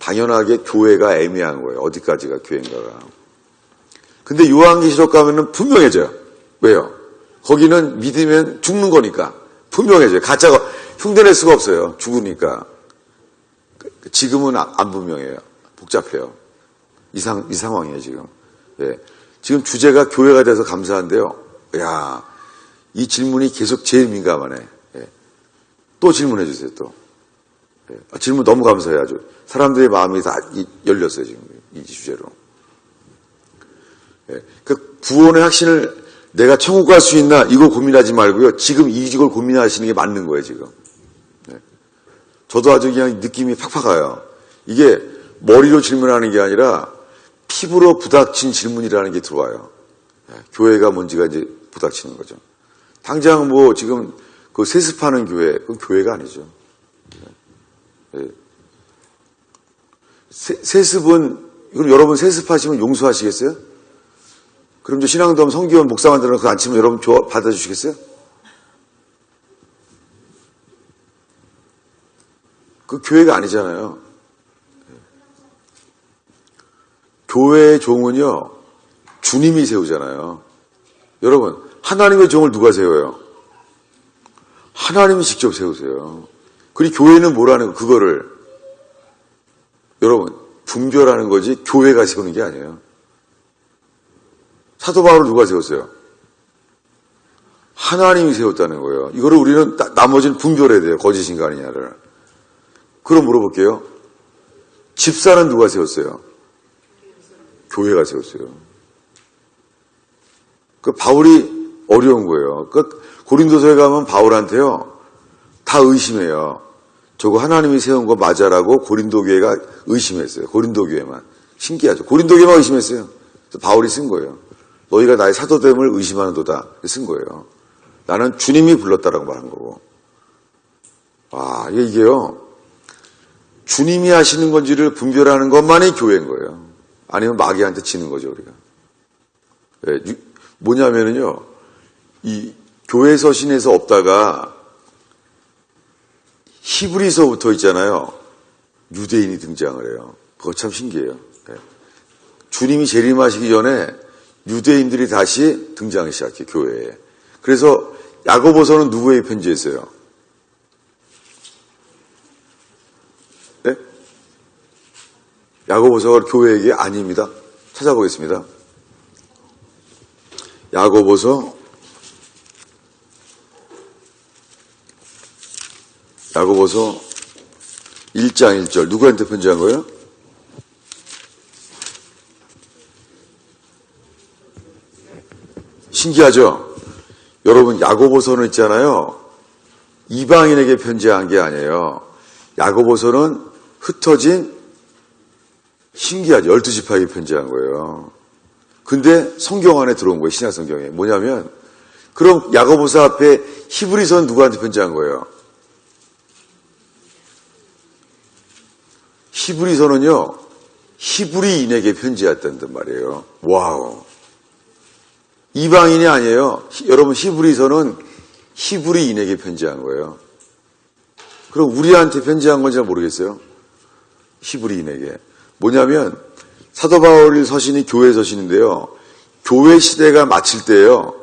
당연하게 교회가 애매한 거예요. 어디까지가 교회인가가. 근데 요한계시록 가면은 분명해져요. 왜요? 거기는 믿으면 죽는 거니까 분명해져요. 가짜가 흉내낼 수가 없어요. 죽으니까. 지금은 안 분명해요. 복잡해요. 이 상황이에요, 지금. 예. 지금 주제가 교회가 돼서 감사한데요. 야, 이 질문이 계속 제일 민감하네. 예. 또 질문해 주세요, 또. 예. 질문 너무 감사해요, 아주. 사람들의 마음이 다 열렸어요, 지금. 이 주제로. 예. 그 구원의 확신을 내가 천국 갈 수 있나, 이거 고민하지 말고요. 지금 이걸 고민하시는 게 맞는 거예요, 지금. 예. 저도 아주 그냥 느낌이 팍팍 와요. 이게 머리로 질문하는 게 아니라 피부로 부닥친 질문이라는 게 들어와요. 예. 교회가 뭔지가 이제 부닥치는 거죠. 당장 뭐 지금 그 세습하는 교회, 그건 교회가 아니죠. 예. 세습은, 그럼 여러분 세습하시면 용서하시겠어요? 그럼 저 신앙도움 성기원 목사만 들어놓고 안 치면 여러분 받아주시겠어요? 그 교회가 아니잖아요. 교회의 종은요, 주님이 세우잖아요. 여러분, 하나님의 종을 누가 세워요? 하나님이 직접 세우세요. 그리고 교회는 뭐라는 거, 그거를. 여러분, 분별하는 거지 교회가 세우는 게 아니에요. 사도 바울을 누가 세웠어요? 하나님이 세웠다는 거예요. 이거를 우리는 나머지는 분별해야 돼요. 거짓인가 아니냐를. 그럼 물어볼게요. 집사는 누가 세웠어요? 교회가 세웠어요. 그 바울이 어려운 거예요. 그 고린도서에 가면 바울한테요, 다 의심해요. 저거 하나님이 세운 거 맞아라고 고린도 교회가 의심했어요. 고린도 교회만. 신기하죠. 고린도 교회만 의심했어요. 그래서 바울이 쓴 거예요. 너희가 나의 사도됨을 의심하는도다. 쓴 거예요. 나는 주님이 불렀다라고 말한 거고. 아, 이게요. 주님이 하시는 건지를 분별하는 것만이 교회인 거예요. 아니면 마귀한테 지는 거죠, 우리가. 네, 뭐냐면은요, 이 교회 서신에서 없다가 히브리서부터 있잖아요. 유대인이 등장을 해요. 그거 참 신기해요. 네. 주님이 재림하시기 전에 유대인들이 다시 등장하기 시작해요, 교회에. 그래서 야고보서는 누구에게 편지했어요? 네? 야고보서가 교회에게 아닙니다. 찾아보겠습니다. 야고보서 1장 1절 누구한테 편지한 거예요? 신기하죠? 여러분, 야고보서는 있잖아요. 이방인에게 편지한 게 아니에요. 야고보서는 흩어진, 신기하죠? 12지파에게 편지한 거예요. 근데 성경 안에 들어온 거예요. 신약 성경에. 뭐냐면, 그럼 야고보서 앞에 히브리서는 누구한테 편지한 거예요? 히브리서는요, 히브리인에게 편지했단 말이에요. 와우. 이방인이 아니에요. 여러분, 히브리서는 히브리인에게 편지한 거예요. 그럼 우리한테 편지한 건지 모르겠어요. 히브리인에게. 뭐냐면 사도 바울 서신이 교회 서신인데요. 교회 시대가 마칠 때요.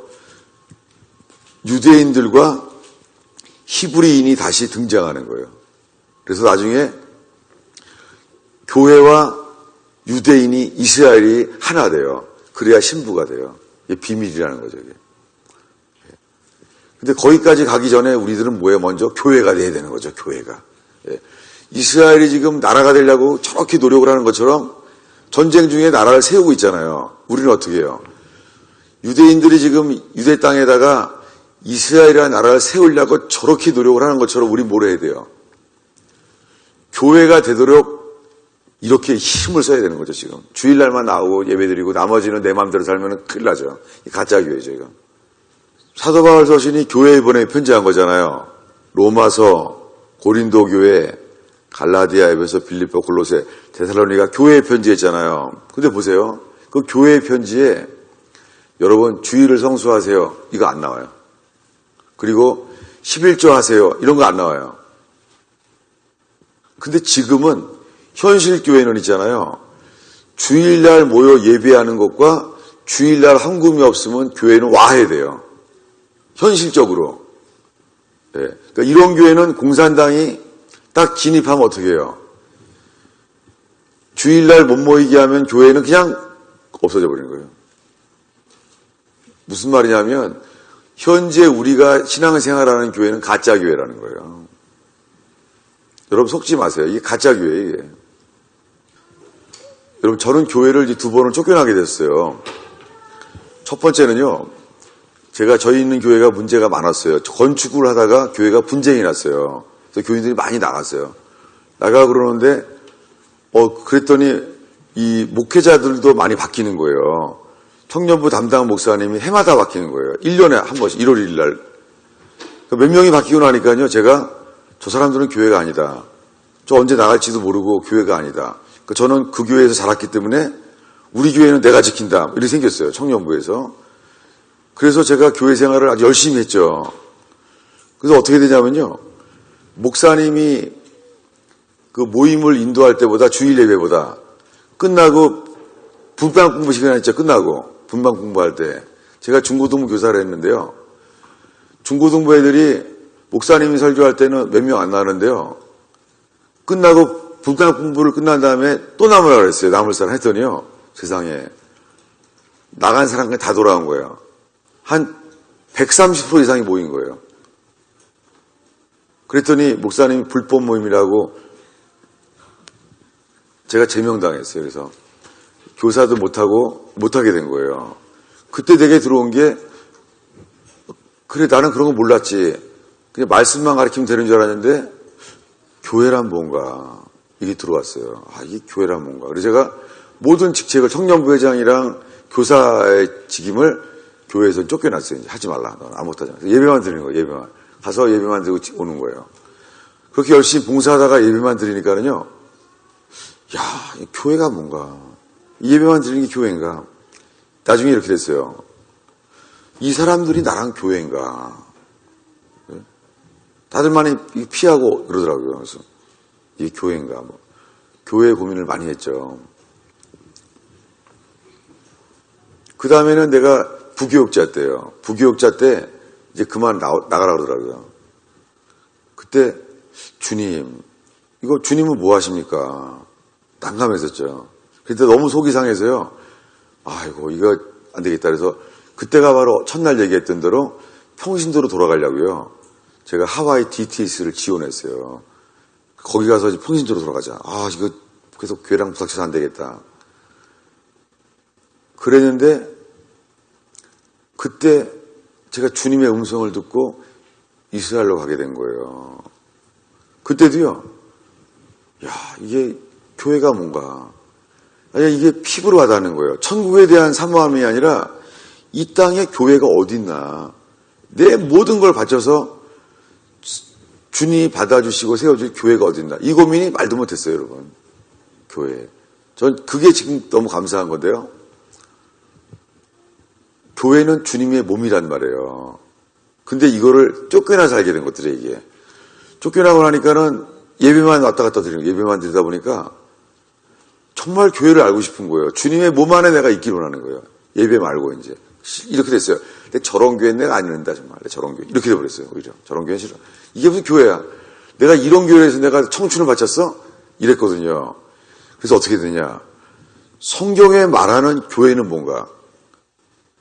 유대인들과 히브리인이 다시 등장하는 거예요. 그래서 나중에 교회와 유대인이 이스라엘이 하나 돼요. 그래야 신부가 돼요. 이게 비밀이라는 거죠. 이게. 근데 거기까지 가기 전에 우리들은 뭐예요? 먼저 교회가 돼야 되는 거죠. 교회가. 이스라엘이 지금 나라가 되려고 저렇게 노력을 하는 것처럼 전쟁 중에 나라를 세우고 있잖아요. 우리는 어떻게 해요? 유대인들이 지금 유대 땅에다가 이스라엘이라는 나라를 세우려고 저렇게 노력을 하는 것처럼 우리 뭘 해야 돼요? 교회가 되도록 이렇게 힘을 써야 되는 거죠, 지금. 주일날만 나오고 예배드리고 나머지는 내 마음대로 살면 큰일 나죠. 가짜 교회죠, 이거. 사도 바울 서신이 교회에 보내 편지한 거잖아요. 로마서, 고린도 교회, 갈라디아, 에베소, 빌립보, 골로새, 데살로니가 교회에 편지했잖아요. 근데 보세요. 그 교회 편지에 여러분 주일을 성수하세요. 이거 안 나와요. 그리고 11조 하세요. 이런 거 안 나와요. 근데 지금은 현실 교회는 있잖아요. 주일날 모여 예배하는 것과 주일날 헌금이 없으면 교회는 와야 돼요. 현실적으로. 네. 그러니까 이런 교회는 공산당이 딱 진입하면 어떻게 해요? 주일날 못 모이게 하면 교회는 그냥 없어져 버리는 거예요. 무슨 말이냐면 현재 우리가 신앙생활하는 교회는 가짜 교회라는 거예요. 여러분 속지 마세요. 이게 가짜 교회예요. 이게. 여러분 저는 교회를 이 2번을 쫓겨나게 됐어요. 첫 번째는요. 제가 저희 있는 교회가 문제가 많았어요. 건축을 하다가 교회가 분쟁이 났어요. 그래서 교인들이 많이 나갔어요. 나가 그러는데 그랬더니 이 목회자들도 많이 바뀌는 거예요. 청년부 담당 목사님이 해마다 바뀌는 거예요. 1년에 한 번씩 1월 1일 날. 몇 명이 바뀌고 나니까요. 제가 저 사람들은 교회가 아니다. 저 언제 나갈지도 모르고 교회가 아니다. 저는 그 교회에서 자랐기 때문에 우리 교회는 내가 지킨다. 이렇게 생겼어요. 청년부에서. 그래서 제가 교회 생활을 아주 열심히 했죠. 그래서 어떻게 되냐면요. 목사님이 그 모임을 인도할 때보다 주일 예배보다 끝나고 분방 공부 시간 있죠. 끝나고 분방 공부할 때 제가 중고등부 교사를 했는데요. 중고등부 애들이 목사님이 설교할 때는 몇 명 안 나가는데요. 끝나고 분방 공부를 끝난 다음에 또 남으라고 그랬어요. 남을 사람 했더니요. 세상에 나간 사람이 다 돌아온 거예요. 한 130% 이상이 모인 거예요. 그랬더니 목사님이 불법 모임이라고 제가 제명당했어요. 그래서 교사도 못하게 된 거예요. 그때 내게 들어온 게 그래 나는 그런 거 몰랐지. 그냥 말씀만 가르치면 되는 줄 알았는데 교회란 뭔가 이게 들어왔어요. 이게 교회란 뭔가. 그래서 제가 모든 직책을 청년부회장이랑 교사의 직임을 교회에서 쫓겨났어요. 이제 하지 말라. 넌 아무것도 하지 마. 예배만 드리는 거예요. 예배만. 가서 예배만 드리고 오는 거예요. 그렇게 열심히 봉사하다가 예배만 드리니까는요. 야, 이 교회가 뭔가. 이 예배만 드리는 게 교회인가. 나중에 이렇게 됐어요. 이 사람들이 나랑 교회인가. 다들 많이 피하고 그러더라고요. 그래서 이게 교회인가. 교회 고민을 많이 했죠. 그 다음에는 내가 부교육자 때요. 부교육자 때 이제 그만 나가라 그러더라고요. 그때 주님, 이거 주님은 뭐 하십니까? 난감했었죠. 그때 너무 속이 상해서요. 아이고 이거 안 되겠다. 그래서 그때가 바로 첫날 얘기했던 대로 평신도로 돌아가려고요. 제가 하와이 DTS를 지원했어요. 거기 가서 이제 평신도로 돌아가자. 이거 계속 교회랑 부닥쳐서 안 되겠다. 그랬는데 그때 제가 주님의 음성을 듣고 이스라엘로 가게 된 거예요. 그때도요. 야, 이게 교회가 뭔가. 이게 피부로 와닿는 거예요. 천국에 대한 사모함이 아니라 이 땅에 교회가 어딨나. 내 모든 걸 바쳐서 주님이 받아주시고 세워줄 교회가 어딨나. 이 고민이 말도 못했어요, 여러분. 교회. 전 그게 지금 너무 감사한 건데요. 교회는 주님의 몸이란 말이에요. 근데 이거를 쫓겨나 살게 된 것들이에요, 이게. 쫓겨나고 나니까는 예배만 왔다 갔다 드리는 거예요. 예배만 드리다 보니까 정말 교회를 알고 싶은 거예요. 주님의 몸 안에 내가 있기를 원하는 거예요. 예배 말고 이제. 이렇게 됐어요. 근데 저런 교회는 내가 안 이른다, 정말. 저런 교회. 이렇게 돼버렸어요, 오히려. 저런 교회는 싫어. 이게 무슨 교회야? 내가 이런 교회에서 내가 청춘을 바쳤어? 이랬거든요. 그래서 어떻게 되냐. 성경에 말하는 교회는 뭔가?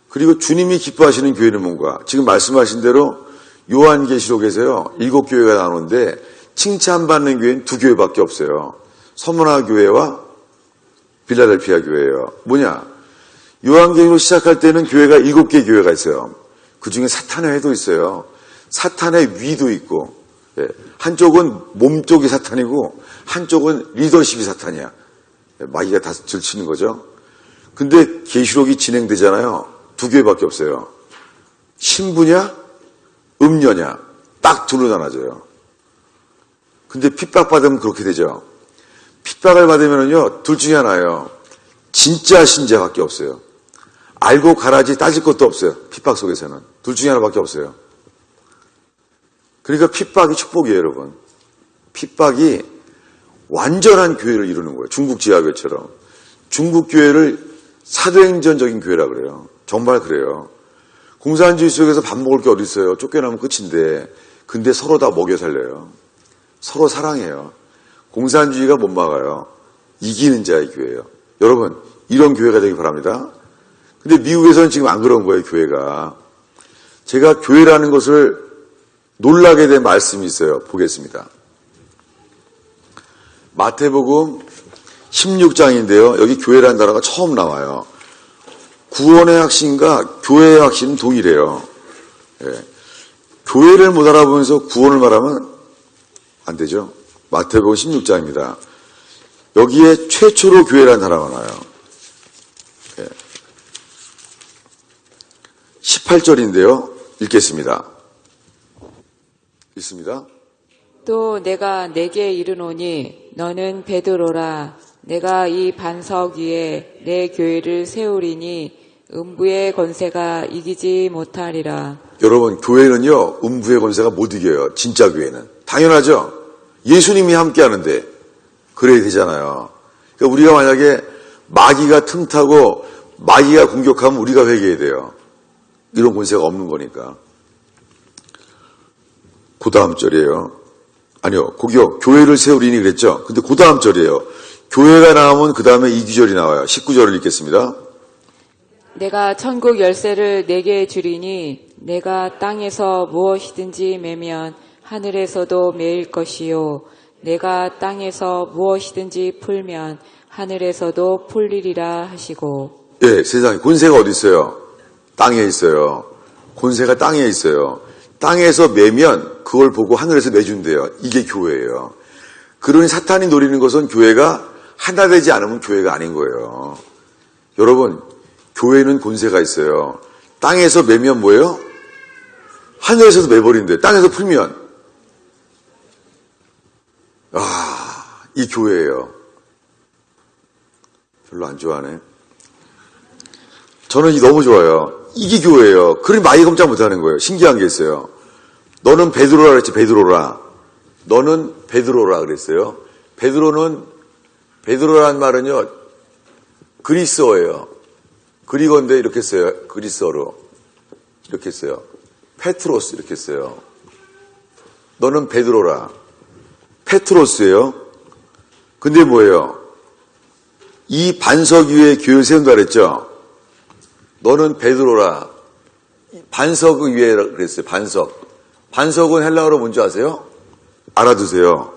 그리고 주님이 기뻐하시는 교회는 뭔가? 지금 말씀하신 대로 요한계시록에서요, 7교회가 나오는데 칭찬받는 교회는 2교회밖에 없어요. 서문화 교회와 빌라델피아 교회예요. 뭐냐? 요한계시록 시작할 때는 교회가 7개 교회가 있어요. 그 중에 사탄의 회도 있어요. 사탄의 위도 있고, 한쪽은 몸 쪽이 사탄이고 한쪽은 리더십이 사탄이야. 마귀가 다 들치는 거죠. 근데 계시록이 진행되잖아요. 2교회밖에 없어요. 신부냐 음녀냐 딱 둘로 나눠져요. 근데 핍박받으면 그렇게 되죠. 핍박을 받으면요 둘 중에 하나예요. 진짜 신자밖에 없어요. 알고 가라지 따질 것도 없어요. 핍박 속에서는 둘 중에 하나밖에 없어요. 그러니까 핍박이 축복이에요, 여러분. 핍박이 완전한 교회를 이루는 거예요. 중국 지하교회처럼. 중국 교회를 사도행전적인 교회라 그래요. 정말 그래요. 공산주의 속에서 밥 먹을 게 어디 있어요. 쫓겨나면 끝인데. 근데 서로 다 먹여 살려요. 서로 사랑해요. 공산주의가 못 막아요. 이기는 자의 교회예요. 여러분, 이런 교회가 되길 바랍니다. 근데 미국에서는 지금 안 그런 거예요, 교회가. 제가 교회라는 것을 놀라게 된 말씀이 있어요. 보겠습니다. 마태복음 16장인데요. 여기 교회라는 단어가 처음 나와요. 구원의 확신과 교회의 확신은 동일해요. 예. 교회를 못 알아보면서 구원을 말하면 안 되죠. 마태복음 16장입니다. 여기에 최초로 교회라는 단어가 나와요. 예. 18절인데요. 읽겠습니다. 읽습니다. 또 내가 내게 이르노니 너는 베드로라. 내가 이 반석 위에 내 교회를 세우리니 음부의 권세가 이기지 못하리라. 여러분, 교회는요, 음부의 권세가 못 이겨요. 진짜 교회는. 당연하죠. 예수님이 함께 하는데 그래야 되잖아요. 그러니까 우리가 만약에 마귀가 틈타고 마귀가 공격하면 우리가 회개해야 돼요. 이런 권세가 없는 거니까. 그 다음 절이에요. 아니요, 거기요. 교회를 세우리니 그랬죠. 근데 그 다음 절이에요. 교회가 나오면 그 다음에 이 구절이 나와요. 19절을 읽겠습니다. 내가 천국 열쇠를 내게 주리니 내가 땅에서 무엇이든지 매면 하늘에서도 매일 것이요 내가 땅에서 무엇이든지 풀면 하늘에서도 풀리리라 하시고. 예, 세상에 권세가 어디 있어요? 땅에 있어요. 권세가 땅에 있어요. 땅에서 매면 그걸 보고 하늘에서 매준대요. 이게 교회예요. 그러니 사탄이 노리는 것은 교회가 하나 되지 않으면 교회가 아닌 거예요. 여러분, 교회는 권세가 있어요. 땅에서 매면 뭐예요? 하늘에서도 매버린대. 땅에서 풀면. 이 교회예요. 별로 안 좋아하네. 저는 너무 좋아요. 이게 교회예요. 그러니 마귀 꼼짝 못하는 거예요. 신기한 게 있어요. 너는 베드로라 그랬지. 베드로라. 너는 베드로라 그랬어요. 베드로란 말은요, 그리스어예요. 그리거인데 이렇게 써요. 그리스어로. 이렇게 써요. 페트로스 이렇게 써요. 너는 베드로라. 페트로스예요. 근데 뭐예요? 이 반석 위에 교회를 세운다 그랬죠? 너는 베드로라. 반석 위에 그랬어요. 반석. 반석은 헬라어로 뭔지 아세요? 알아두세요.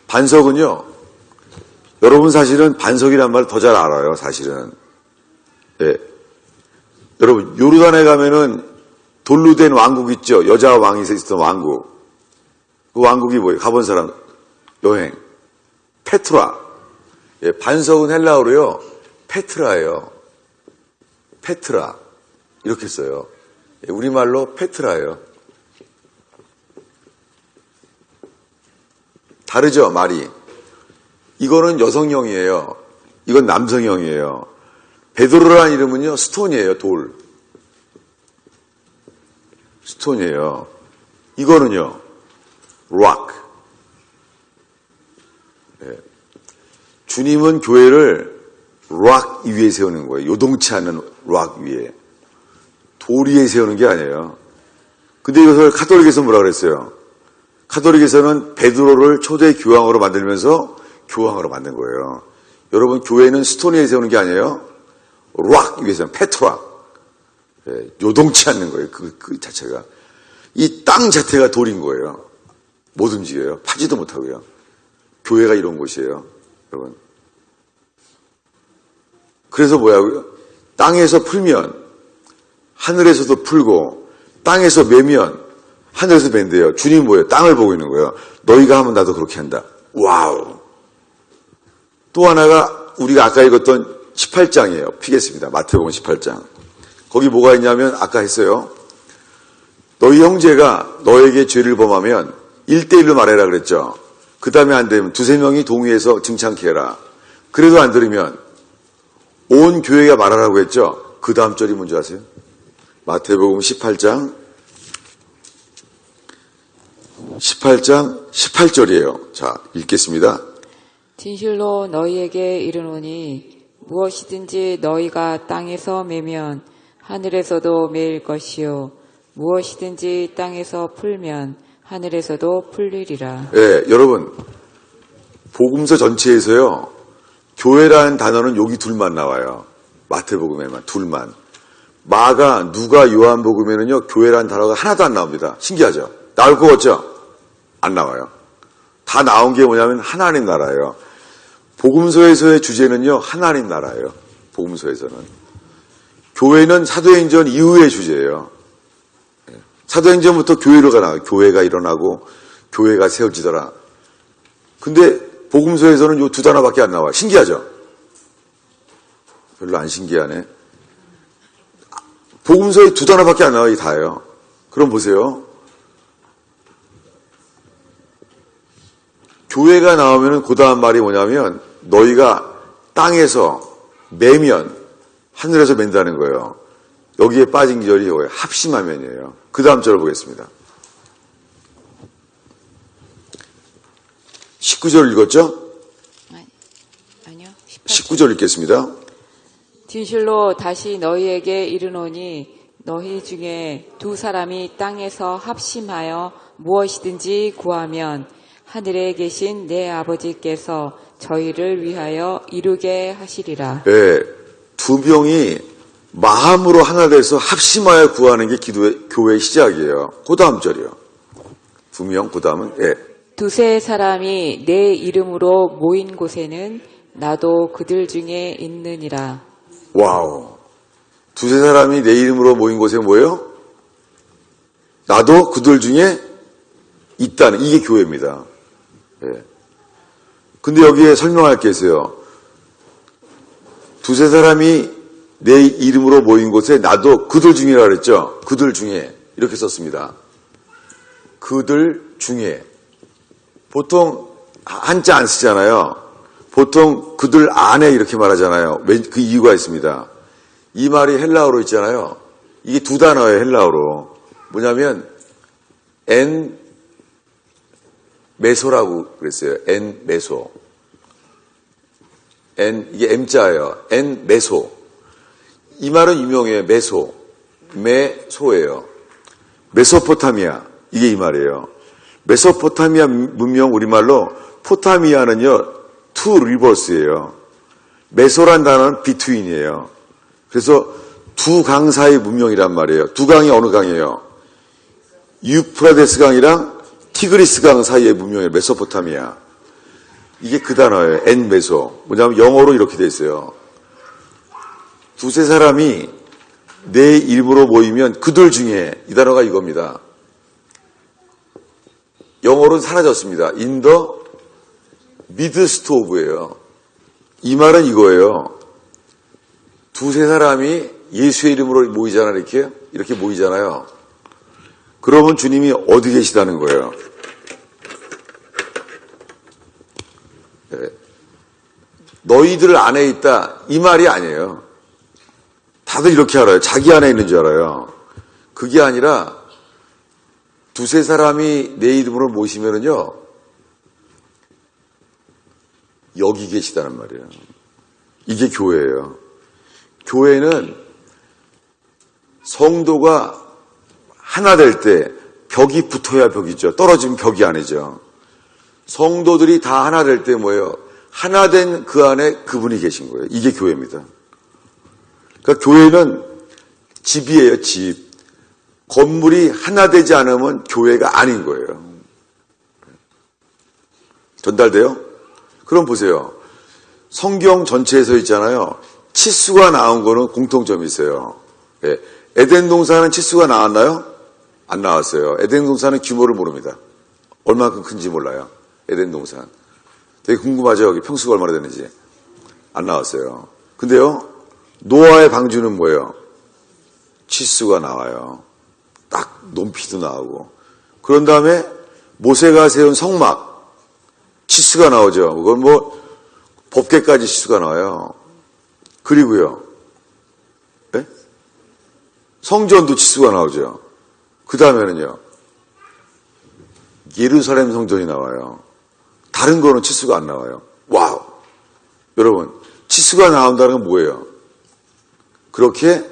반석은요, 여러분 사실은 반석이란 말을 더 잘 알아요, 사실은. 예. 여러분, 요르단에 가면은 돌로 된 왕국 있죠? 여자 왕이 있었던 왕국. 그 왕국이 뭐예요? 가본 사람, 여행. 페트라. 예, 반석은 헬라어로요, 페트라예요. 페트라. 이렇게 써요. 예, 우리말로 페트라예요. 다르죠, 말이. 이거는 여성형이에요. 이건 남성형이에요. 베드로라는 이름은요, 스톤이에요, 돌. 스톤이에요. 이거는요, 락. 네. 주님은 교회를 락 위에 세우는 거예요. 요동치 않는 락 위에. 돌 위에 세우는 게 아니에요. 근데 이것을 카톨릭에서 뭐라 그랬어요? 카톨릭에서는 베드로를 초대 교황으로 만들면서 교황으로 만든 거예요. 여러분, 교회는 스톤 위에 세우는 게 아니에요. 락 위에서 페트라. 예, 요동치 않는 거예요. 그 자체가. 이 땅 자체가 돌인 거예요. 못 움직여요. 파지도 못하고요. 교회가 이런 곳이에요. 여러분. 그래서 뭐야고요? 땅에서 풀면 하늘에서도 풀고 땅에서 매면 하늘에서 맨대요. 주님 뭐예요? 땅을 보고 있는 거예요. 너희가 하면 나도 그렇게 한다. 와우. 또 하나가 우리가 아까 읽었던 18장이에요. 피겠습니다. 마태복음 18장. 거기 뭐가 있냐면 아까 했어요. 너희 형제가 너에게 죄를 범하면 1대1로 말해라 그랬죠. 그 다음에 안 되면 두세 명이 동의해서 증창케 해라. 그래도 안 들으면 온 교회가 말하라고 했죠. 그 다음 절이 뭔지 아세요? 마태복음 18장 18절이에요. 자, 읽겠습니다. 진실로 너희에게 이르노니 무엇이든지 너희가 땅에서 매면 하늘에서도 매일 것이요 무엇이든지 땅에서 풀면 하늘에서도 풀리리라. 예, 여러분 복음서 전체에서요 교회라는 단어는 여기 둘만 나와요. 마태복음에만 둘만. 마가, 누가, 요한복음에는요 교회라는 단어가 하나도 안 나옵니다. 신기하죠? 나올 거 같죠? 안 나와요. 다 나온 게 뭐냐면 하나님 나라예요. 복음서에서의 주제는요 하나님 나라예요. 복음서에서는. 교회는 사도행전 이후의 주제예요. 사도행전부터 교회로가 나와요. 교회가 일어나고 교회가 세워지더라. 근데 복음서에서는 요 두 단어밖에 안 나와요. 신기하죠? 별로 안 신기하네. 복음서에 두 단어밖에 안 나와요. 이 다예요. 그럼 보세요. 교회가 나오면은 그 다음 말이 뭐냐면 너희가 땅에서 매면 하늘에서 맨다는 거예요. 여기에 빠진 기절이 이거예요. 합심하면이에요. 그 다음 절을 보겠습니다. 19절 읽었죠? 아니요. 19절 읽겠습니다. 진실로 다시 너희에게 이르노니 너희 중에 두 사람이 땅에서 합심하여 무엇이든지 구하면 하늘에 계신 내 아버지께서 저희를 위하여 이루게 하시리라. 네, 두 명이 마음으로 하나 돼서 합심하여 구하는 게 교회의 시작이에요. 그 다음 절이요. 두 명, 그 다음은 예. 두세 사람이 내 이름으로 모인 곳에는 나도 그들 중에 있느니라. 와우. 두세 사람이 내 이름으로 모인 곳에 뭐예요? 나도 그들 중에 있다는, 이게 교회입니다. 예. 근데 여기에 설명할 게 있어요. 두세 사람이 내 이름으로 모인 곳에 나도 그들 중이라 그랬죠? 그들 중에. 이렇게 썼습니다. 그들 중에. 보통 한자 안 쓰잖아요. 보통 그들 안에 이렇게 말하잖아요. 그 이유가 있습니다. 이 말이 헬라어로 있잖아요. 이게 두 단어예요, 헬라어로. 뭐냐면 엔 메소라고 그랬어요. 엔 메소. 이게 M자예요. 엔 메소. 이 말은 유명해요. 메소예요. 메소포타미아. 이게 이 말이에요. 메소포타미아 문명 우리말로 포타미아는요. 투 리버스예요. 메소란 단어는 비트윈이에요. 그래서 두 강 사이 문명이란 말이에요. 두 강이 어느 강이에요? 유프라데스 강이랑 티그리스 강 사이의 문명이에요. 메소포타미아. 이게 그 단어예요. 엔 메소. 뭐냐면 영어로 이렇게 돼 있어요. 두세 사람이 내 이름으로 모이면 그들 중에 이 단어가 이겁니다. 영어로는 사라졌습니다. In the midst of예요. 이 말은 이거예요. 두세 사람이 예수의 이름으로 모이잖아요. 이렇게 모이잖아요. 그러면 주님이 어디 계시다는 거예요. 네. 너희들 안에 있다. 이 말이 아니에요. 다들 이렇게 알아요. 자기 안에 있는 줄 알아요. 그게 아니라 두세 사람이 내 이름으로 모시면은요, 여기 계시다는 말이에요. 이게 교회예요. 교회는 성도가 하나 될 때 벽이 붙어야 벽이죠. 떨어지면 벽이 아니죠. 성도들이 다 하나 될 때 뭐예요? 하나 된 그 안에 그분이 계신 거예요. 이게 교회입니다. 그러니까 교회는 집이에요, 집. 건물이 하나 되지 않으면 교회가 아닌 거예요. 전달돼요? 그럼 보세요. 성경 전체에서 있잖아요. 치수가 나온 거는 공통점이 있어요. 예. 에덴 동산은 치수가 나왔나요? 안 나왔어요. 에덴 동산은 규모를 모릅니다. 얼마큼 큰지 몰라요. 에덴 동산. 되게 궁금하죠? 여기 평수가 얼마나 되는지. 안 나왔어요. 근데요, 노아의 방주는 뭐예요? 치수가 나와요. 딱 높이도 나오고. 그런 다음에 모세가 세운 성막, 치수가 나오죠. 그건 뭐 법궤까지 치수가 나와요. 그리고요, 네? 성전도 치수가 나오죠. 그 다음에는요, 예루살렘 성전이 나와요. 다른 거는 치수가 안 나와요. 와우. 여러분, 치수가 나온다는 건 뭐예요? 그렇게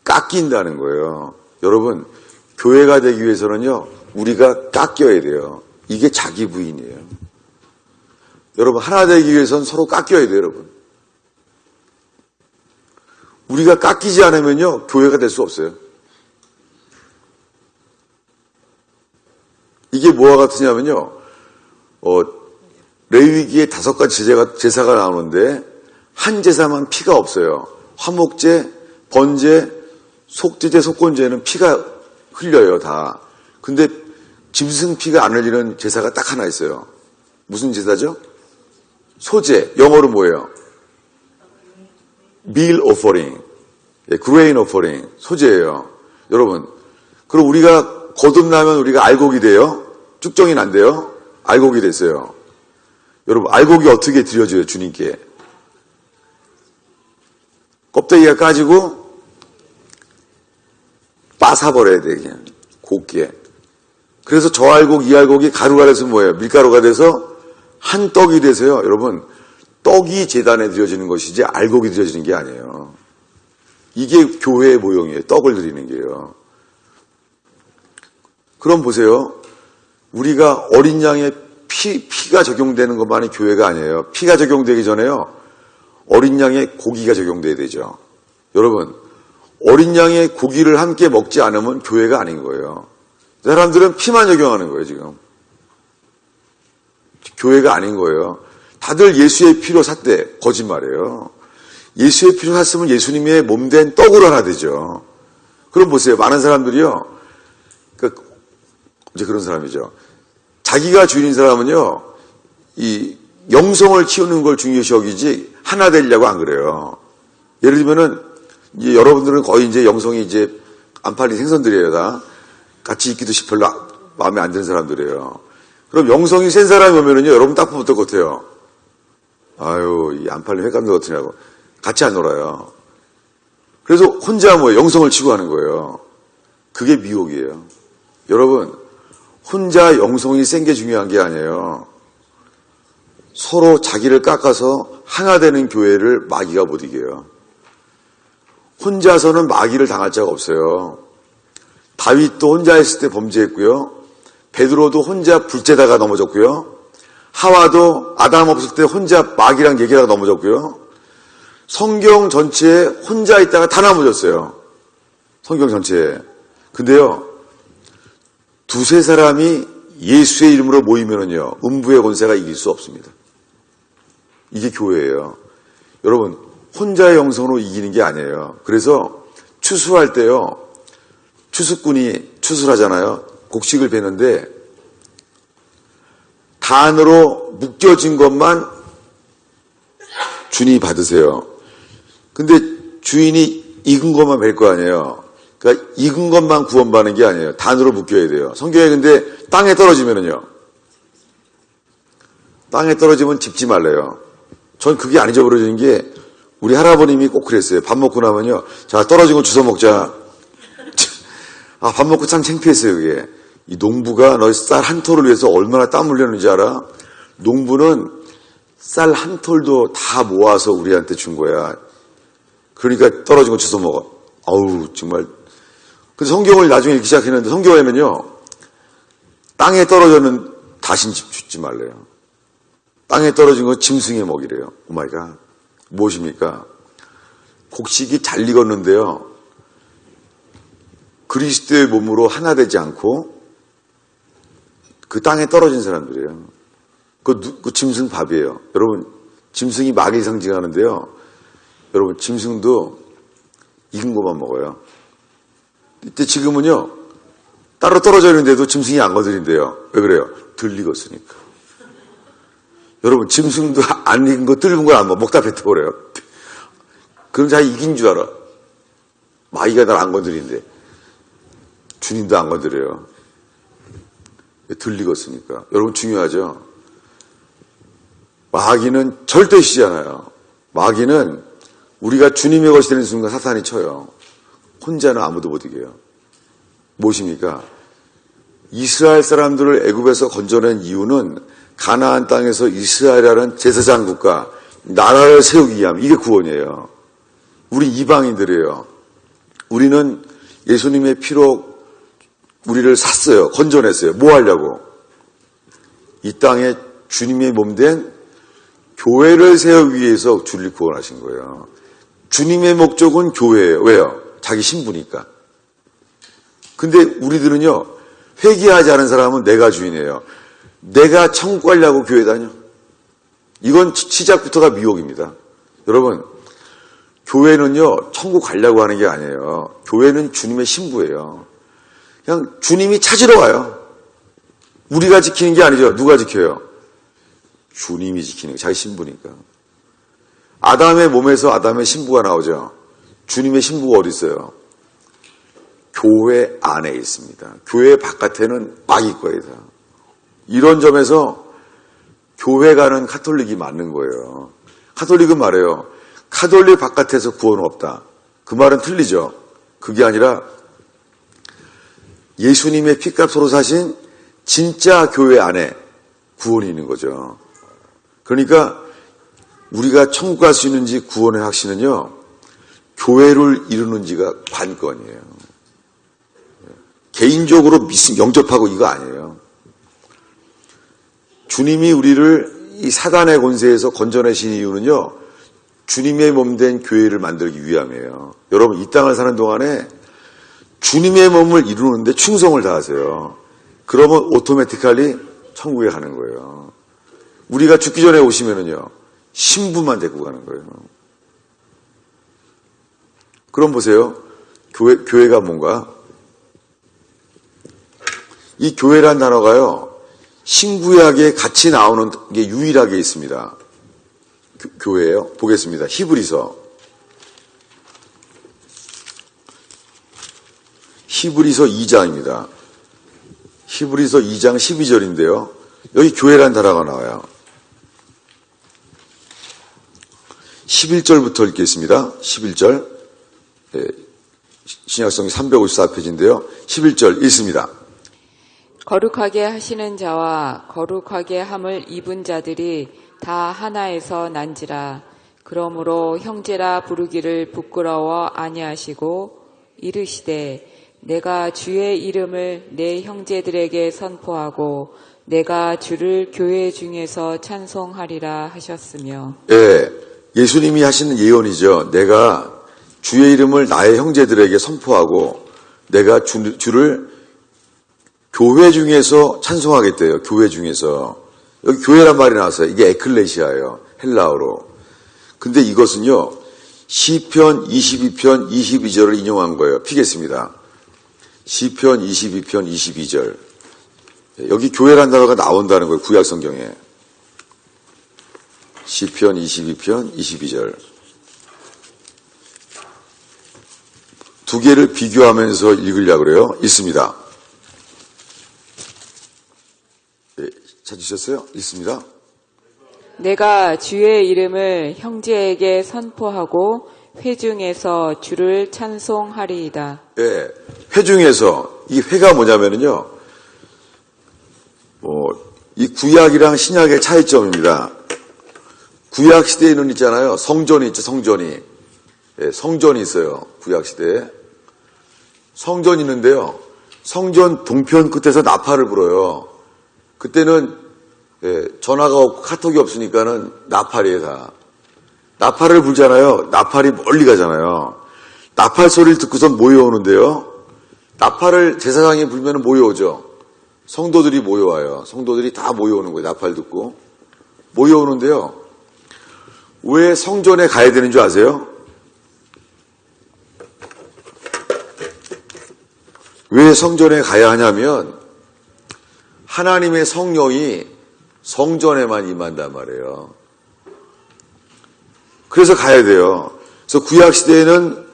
깎인다는 거예요. 여러분, 교회가 되기 위해서는요, 우리가 깎여야 돼요. 이게 자기 부인이에요. 여러분, 하나 되기 위해서는 서로 깎여야 돼요, 여러분. 우리가 깎이지 않으면요, 교회가 될 수 없어요. 이게 뭐와 같으냐면요, 레위기에 5가지 제사가 나오는데, 한 제사만 피가 없어요. 화목제, 번제, 속죄제, 속건제는 피가 흘려요, 다. 근데 짐승 피가 안 흘리는 제사가 딱 하나 있어요. 무슨 제사죠? 소제. 영어로 뭐예요? meal offering, grain offering, 소제예요. 여러분, 그럼 우리가 거듭나면 우리가 알곡이 돼요? 쭉정이 안 돼요? 알곡이 됐어요. 여러분, 알곡이 어떻게 드려져요, 주님께? 껍데기가 까지고 빠사버려야 돼, 그냥. 곱게. 그래서 저 알곡, 이 알곡이 가루가 돼서 뭐예요? 밀가루가 돼서 한 떡이 돼서요. 여러분, 떡이 제단에 드려지는 것이지 알곡이 드려지는 게 아니에요. 이게 교회의 모형이에요. 떡을 드리는 게요. 그럼 보세요. 우리가 어린 양의 피가 적용되는 것만이 교회가 아니에요. 피가 적용되기 전에요. 어린 양의 고기가 적용돼야 되죠. 여러분, 어린 양의 고기를 함께 먹지 않으면 교회가 아닌 거예요. 사람들은 피만 적용하는 거예요, 지금. 교회가 아닌 거예요. 다들 예수의 피로 샀대. 거짓말이에요. 예수의 피로 샀으면 예수님의 몸된 떡으로 하나 되죠. 그럼 보세요. 많은 사람들이요. 이제 그런 사람이죠. 자기가 주인인 사람은요, 이 영성을 키우는 걸 중요시 여기지 하나 되려고 안 그래요. 예를 들면은 이제 여러분들은 거의 이제 영성이 이제 안 팔린 생선들이에요, 다. 같이 있기도 별로 마음에 안 드는 사람들이에요. 그럼 영성이 센 사람이 오면은요, 여러분 딱 보면 어떨 것 같아요? 아유, 이 안 팔린 횟감들 같으냐고. 같이 안 놀아요. 그래서 혼자 영성을 치고하는 거예요. 그게 미혹이에요. 여러분, 혼자 영성이 센 게 중요한 게 아니에요. 서로 자기를 깎아서 하나 되는 교회를 마귀가 못 이겨요. 혼자서는 마귀를 당할 자가 없어요. 다윗도 혼자 했을 때 범죄했고요. 베드로도 혼자 불때다가 넘어졌고요. 하와도 아담 없을 때 혼자 마귀랑 얘기하다가 넘어졌고요. 성경 전체에 혼자 있다가 다 넘어졌어요. 성경 전체에. 근데요, 두세 사람이 예수의 이름으로 모이면은요, 음부의 권세가 이길 수 없습니다. 이게 교회예요. 여러분, 혼자의 영성으로 이기는 게 아니에요. 그래서 추수할 때요, 추수꾼이 추수를 하잖아요. 곡식을 베는데 단으로 묶여진 것만 주인이 받으세요. 근데 주인이 익은 것만 벨 거 아니에요. 그러니까 익은 것만 구원받는 게 아니에요. 단으로 묶여야 돼요. 성경에 근데 땅에 떨어지면은요. 땅에 떨어지면 짚지 말래요. 전 그게 안 잊어버려지는 게 우리 할아버님이 꼭 그랬어요. 밥 먹고 나면요. 자, 떨어진 거 주워 먹자. 아, 밥 먹고 참 창피했어요, 그게. 이 농부가 너희 쌀 한 톨을 위해서 얼마나 땀 흘렸는지 알아? 농부는 쌀 한 톨도 다 모아서 우리한테 준 거야. 그러니까 떨어진 거 주워 먹어. 아우, 정말. 그래서 성경을 나중에 읽기 시작했는데 성경에는요, 땅에 떨어져는 다신 줍지 말래요. 땅에 떨어진 거 짐승의 먹이래요. 오마이갓. 무엇입니까? 곡식이 잘 익었는데요. 그리스도의 몸으로 하나 되지 않고 그 땅에 떨어진 사람들이에요. 그 짐승 밥이에요. 여러분, 짐승이 마귀 상징하는데요. 여러분, 짐승도 익은 것만 먹어요. 이때 지금은요, 따로 떨어져 있는데도 짐승이 안 건드린대요. 왜 그래요? 덜 익었으니까. 여러분, 짐승도 안 익은 거 뜰은 걸 안 먹어. 먹다 뱉어버려요. 그럼 자기 이긴 줄 알아. 마귀가 날 안 건드린대. 주님도 안 건드려요. 덜 익었으니까. 여러분, 중요하죠? 마귀는 절대 쉬잖아요. 마귀는 우리가 주님의 것이 되는 순간 사탄이 쳐요. 혼자는 아무도 못 이겨요. 무엇입니까? 이스라엘 사람들을 애굽에서 건져낸 이유는 가나안 땅에서 이스라엘이라는 제사장 국가, 나라를 세우기 위함. 이게 구원이에요. 우리 이방인들이에요. 우리는 예수님의 피로 우리를 샀어요. 건져냈어요. 뭐 하려고? 이 땅에 주님의 몸된 교회를 세우기 위해서 주를 구원하신 거예요. 주님의 목적은 교회예요. 왜요? 자기 신부니까. 근데 우리들은요, 회개하지 않은 사람은 내가 주인이에요. 내가 천국 가려고 교회 다녀. 이건 시작부터가 미혹입니다. 여러분, 교회는요, 천국 가려고 하는 게 아니에요. 교회는 주님의 신부예요. 그냥 주님이 찾으러 와요. 우리가 지키는 게 아니죠. 누가 지켜요? 주님이 지키는 거, 자기 신부니까. 아담의 몸에서 아담의 신부가 나오죠. 주님의 신부가 어디 있어요? 교회 안에 있습니다. 교회 바깥에는 막이 거예요. 다. 이런 점에서 교회 가는 카톨릭이 맞는 거예요. 카톨릭은 말해요. 카톨릭 바깥에서 구원은 없다. 그 말은 틀리죠. 그게 아니라 예수님의 피값으로 사신 진짜 교회 안에 구원이 있는 거죠. 그러니까 우리가 천국 갈 수 있는지 구원의 확신은요, 교회를 이루는지가 관건이에요. 개인적으로 영접하고 이거 아니에요. 주님이 우리를 이 사단의 권세에서 건져내신 이유는요, 주님의 몸된 교회를 만들기 위함이에요. 여러분, 이 땅을 사는 동안에 주님의 몸을 이루는데 충성을 다하세요. 그러면 오토매티컬리 천국에 가는 거예요. 우리가 죽기 전에 오시면은요, 신부만 데리고 가는 거예요. 그럼 보세요. 교회가 뭔가? 이 교회란 단어가요, 신구약에 같이 나오는 게 유일하게 있습니다. 교회예요. 보겠습니다. 히브리서 2장입니다. 히브리서 2장 12절인데요. 여기 교회란 단어가 나와요. 11절부터 읽겠습니다. 11절. 네, 신약성이 354페이지인데요. 11절 읽습니다. 거룩하게 하시는 자와 거룩하게 함을 입은 자들이 다 하나에서 난지라. 그러므로 형제라 부르기를 부끄러워 아니하시고 이르시되 내가 주의 이름을 내 형제들에게 선포하고 내가 주를 교회 중에서 찬송하리라 하셨으며. 예, 예수님이 하시는 예언이죠. 내가 주의 이름을 나의 형제들에게 선포하고 내가 주를 교회 중에서 찬송하겠대요. 교회 중에서. 여기 교회란 말이 나왔어요. 이게 에클레시아예요. 헬라어로. 근데 이것은요, 시편 22편 22절을 인용한 거예요. 피겠습니다. 시편 22편 22절. 여기 교회란 단어가 나온다는 거예요. 구약 성경에. 시편 22편 22절. 두 개를 비교하면서 읽으려고 그래요. 있습니다. 네, 찾으셨어요? 있습니다. 내가 주의 이름을 형제에게 선포하고 회중에서 주를 찬송하리이다. 네, 회중에서, 이 회가 뭐냐면요, 이 구약이랑 신약의 차이점입니다. 구약 시대에는 있잖아요. 성전이 있죠, 성전이. 네, 성전이 있어요. 구약 시대에. 성전이 있는데요. 성전 동편 끝에서 나팔을 불어요. 그때는 전화가 없고 카톡이 없으니까는 나팔이에요, 다. 나팔을 불잖아요. 나팔이 멀리 가잖아요. 나팔 소리를 듣고선 모여오는데요. 나팔을 제사장이 불면 모여오죠. 성도들이 모여와요. 성도들이 다 모여오는 거예요. 나팔 듣고. 모여오는데요. 왜 성전에 가야 되는 줄 아세요? 왜 성전에 가야 하냐면 하나님의 성령이 성전에만 임한단 말이에요. 그래서 가야 돼요. 그래서 구약시대에는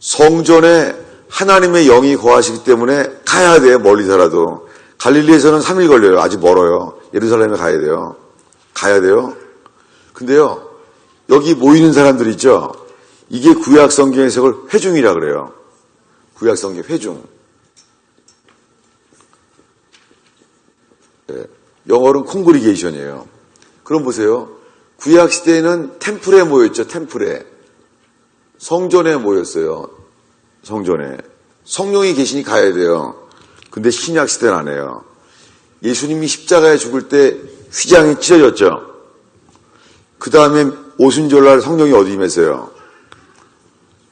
성전에 하나님의 영이 거하시기 때문에 가야 돼요. 멀리 살아도. 갈릴리에서는 3일 걸려요. 아직 멀어요. 예루살렘에 가야 돼요. 가야 돼요. 근데요, 여기 모이는 사람들 있죠? 이게 구약 성경 해석을 회중이라 그래요. 구약 성경 회중. 네. 영어로는 콩그리게이션이에요. 그럼 보세요. 구약 시대에는 템플에 모였죠. 템플에. 성전에 모였어요. 성전에. 성령이 계시니 가야 돼요. 근데 신약 시대는 안 해요. 예수님이 십자가에 죽을 때 휘장이 찢어졌죠. 그 다음에 오순절날 성령이 어디 임했어요?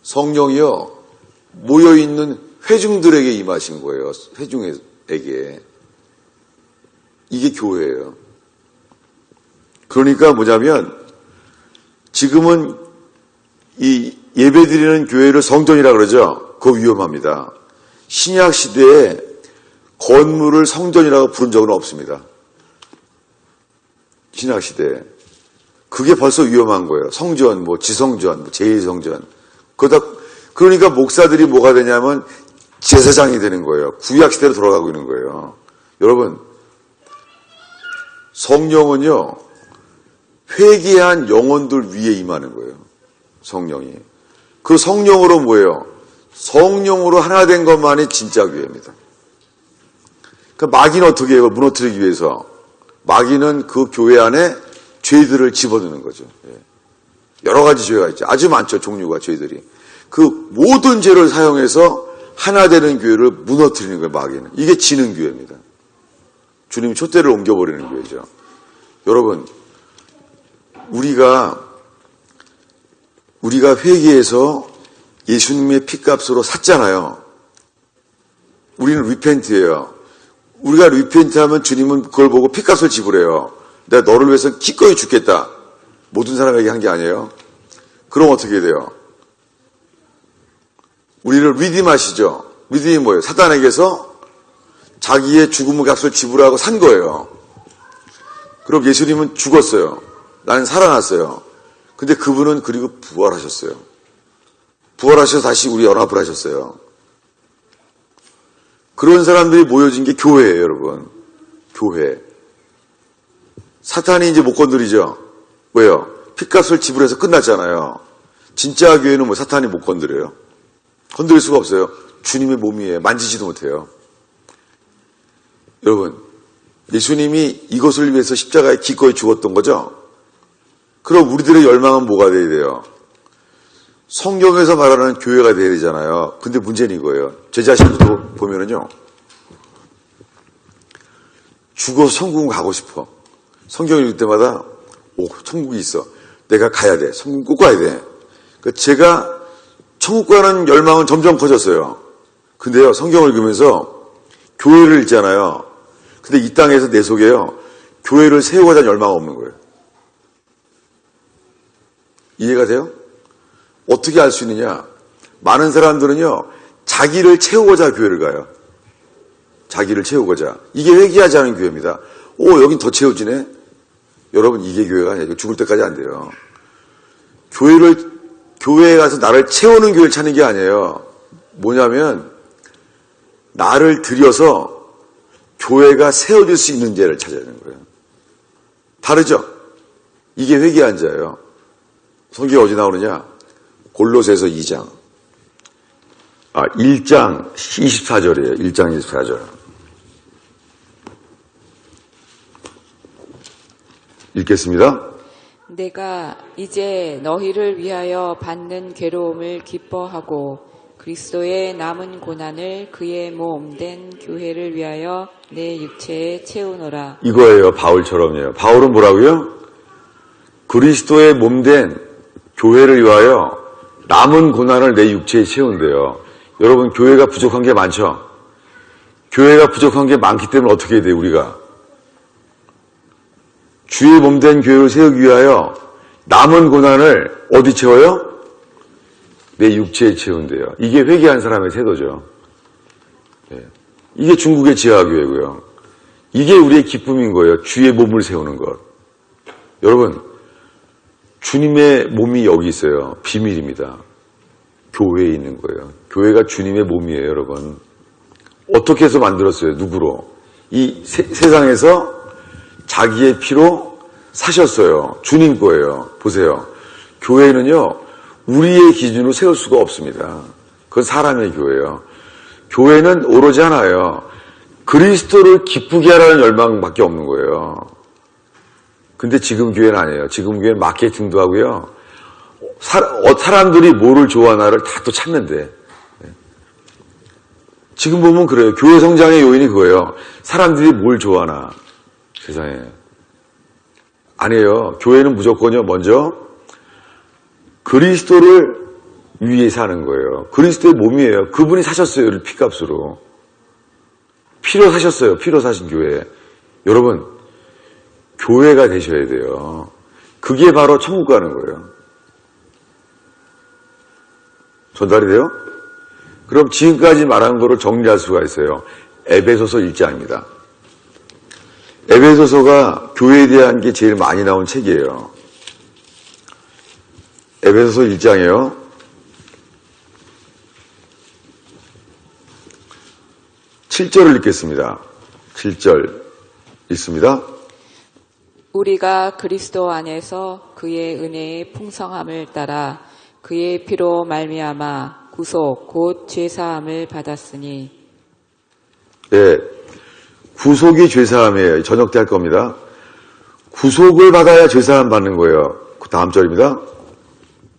성령이요. 모여있는 회중들에게 임하신 거예요. 회중에게. 이게 교회예요. 그러니까 뭐냐면 지금은 이 예배드리는 교회를 성전이라 그러죠. 그거 위험합니다. 신약 시대에 건물을 성전이라고 부른 적은 없습니다. 신약 시대에. 그게 벌써 위험한 거예요. 성전, 뭐 지성전, 뭐 제1성전. 그러니까 목사들이 뭐가 되냐면 제사장이 되는 거예요. 구약 시대로 돌아가고 있는 거예요. 여러분, 성령은요, 회개한 영혼들 위에 임하는 거예요. 성령이. 그 성령으로 뭐예요? 성령으로 하나 된 것만이 진짜 교회입니다. 그러니까 마귀는 어떻게 해요? 무너뜨리기 위해서. 마귀는 그 교회 안에 죄들을 집어넣는 거죠. 여러 가지 죄가 있죠. 아주 많죠. 종류가 죄들이. 그 모든 죄를 사용해서 하나 되는 교회를 무너뜨리는 거예요. 마귀는. 이게 지는 교회입니다. 주님이 촛대를 옮겨버리는 교회죠. 여러분, 우리가 회개해서 예수님의 피값으로 샀잖아요. 우리는 리펜트예요. 우리가 리펜트하면 주님은 그걸 보고 피값을 지불해요. 내가 너를 위해서 기꺼이 죽겠다. 모든 사람에게 한 게 아니에요. 그럼 어떻게 돼요? 우리를 리딤하시죠. 리딤이 뭐예요? 사단에게서 자기의 죽음의 값을 지불하고 산 거예요. 그럼 예수님은 죽었어요. 나는 살아났어요. 근데 그분은 그리고 부활하셨어요. 부활하셔서 다시 우리 연합을 하셨어요. 그런 사람들이 모여진 게 교회예요, 여러분. 교회. 사탄이 이제 못 건드리죠. 왜요? 피값을 지불해서 끝났잖아요. 진짜 교회는 뭐 사탄이 못 건드려요? 건드릴 수가 없어요. 주님의 몸이에요. 만지지도 못해요. 여러분, 예수님이 이것을 위해서 십자가에 기꺼이 죽었던 거죠? 그럼 우리들의 열망은 뭐가 돼야 돼요? 성경에서 말하는 교회가 돼야 되잖아요. 근데 문제는 이거예요. 제 자신도 보면은요. 죽어서 천국 가고 싶어. 성경 읽을 때마다 천국이 있어. 내가 가야 돼. 성국 꼭 가야 돼. 그러니까 제가 천국 가는 열망은 점점 커졌어요. 근데요. 성경을 읽으면서 교회를 읽잖아요. 근데 이 땅에서 내 속에요. 교회를 세우고자 하는 열망이 없는 거예요. 이해가 돼요? 어떻게 알 수 있느냐? 많은 사람들은요, 자기를 채우고자 교회를 가요. 자기를 채우고자. 이게 회개하지 않은 교회입니다. 여긴 더 채워지네? 여러분, 이게 교회가 아니에요. 죽을 때까지 안 돼요. 교회에 가서 나를 채우는 교회를 찾는 게 아니에요. 뭐냐면, 나를 들여서 교회가 세워질 수 있는 자를 찾아야 되는 거예요. 다르죠? 이게 회개한 자예요. 성경이 어디 나오느냐? 골로새서 2장. 1장 24절이에요. 1장 24절. 읽겠습니다. 내가 이제 너희를 위하여 받는 괴로움을 기뻐하고 그리스도의 남은 고난을 그의 몸된 교회를 위하여 내 육체에 채우노라. 이거예요. 바울처럼이에요. 바울은 뭐라고요? 그리스도의 몸된 교회를 위하여 남은 고난을 내 육체에 채운대요. 여러분, 교회가 부족한 게 많죠? 교회가 부족한 게 많기 때문에 어떻게 해야 돼요, 우리가? 주의 몸된 교회를 세우기 위하여 남은 고난을 어디 채워요? 내 육체에 채운대요. 이게 회개한 사람의 태도죠. 이게 중국의 지하교회고요. 이게 우리의 기쁨인 거예요. 주의 몸을 세우는 것. 여러분, 주님의 몸이 여기 있어요. 비밀입니다. 교회에 있는 거예요. 교회가 주님의 몸이에요, 여러분. 어떻게 해서 만들었어요? 누구로? 이 세상에서 자기의 피로 사셨어요. 주님 거예요. 보세요. 교회는요, 우리의 기준으로 세울 수가 없습니다. 그건 사람의 교회예요. 교회는 오로지 하나예요. 그리스도를 기쁘게 하라는 열망밖에 없는 거예요. 근데 지금 교회는 아니에요. 지금 교회는 마케팅도 하고요. 사람들이 뭐를 좋아하나를 다 또 찾는데. 지금 보면 그래요. 교회 성장의 요인이 그거예요. 사람들이 뭘 좋아하나. 세상에. 아니에요. 교회는 무조건요. 먼저 그리스도를 위해 사는 거예요. 그리스도의 몸이에요. 그분이 사셨어요. 우리 피값으로. 피로 사셨어요. 피로 사신 교회. 여러분, 교회가 되셔야 돼요. 그게 바로 천국 가는 거예요. 전달이 돼요? 그럼 지금까지 말한 거를 정리할 수가 있어요. 에베소서 1장입니다. 에베소서가 교회에 대한 게 제일 많이 나온 책이에요. 에베소서 1장이에요. 7절을 읽겠습니다. 7절 읽습니다. 우리가 그리스도 안에서 그의 은혜의 풍성함을 따라 그의 피로 말미암아 구속 곧 죄사함을 받았으니. 네, 구속이 죄사함이에요. 저녁 때 할 겁니다. 구속을 받아야 죄사함 받는 거예요. 그 다음 절입니다.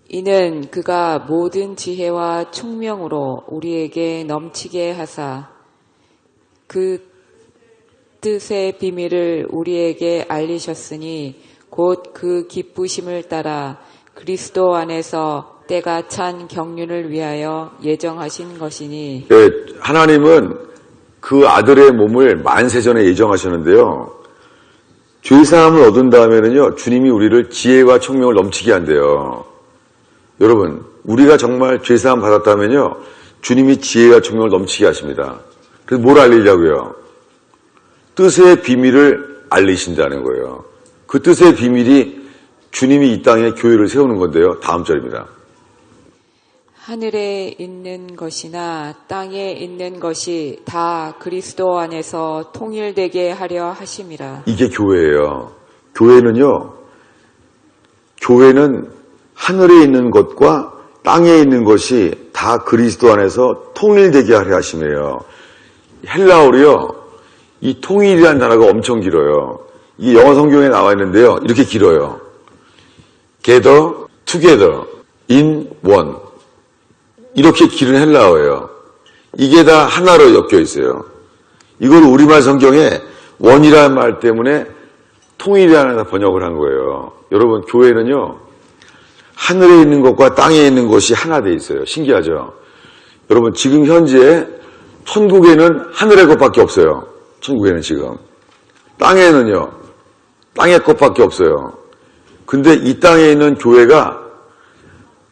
이는 그가 모든 지혜와 총명으로 우리에게 넘치게 하사 그 뜻의 비밀을 우리에게 알리셨으니 곧 그 기쁘심을 따라 그리스도 안에서 때가 찬 경륜을 위하여 예정하신 것이니. 네, 하나님은 그 아들의 몸을 만세전에 예정하셨는데요. 죄사함을 얻은 다음에는요, 주님이 우리를 지혜와 총명을 넘치게 한대요. 여러분, 우리가 정말 죄사함 받았다면요, 주님이 지혜와 총명을 넘치게 하십니다. 그래서 뭘 알리려고요? 뜻의 비밀을 알리신다는 거예요. 그 뜻의 비밀이 주님이 이 땅에 교회를 세우는 건데요. 다음 절입니다. 하늘에 있는 것이나 땅에 있는 것이 다 그리스도 안에서 통일되게 하려 하심이라. 이게 교회예요. 교회는 하늘에 있는 것과 땅에 있는 것이 다 그리스도 안에서 통일되게 하려 하심이에요. 헬라어로요, 이 통일이라는 단어가 엄청 길어요. 이게 영어 성경에 나와 있는데요, 이렇게 길어요. gather, together, in one. 이렇게 길은 헬라어예요. 이게 다 하나로 엮여 있어요. 이걸 우리말 성경에 원이라는 말 때문에 통일이라는 번역을 한 거예요. 여러분, 교회는요, 하늘에 있는 것과 땅에 있는 것이 하나 돼 있어요. 신기하죠? 여러분, 지금 현재 천국에는 하늘의 것밖에 없어요. 천국에는 지금. 땅에는요, 땅의 것밖에 없어요. 근데 이 땅에 있는 교회가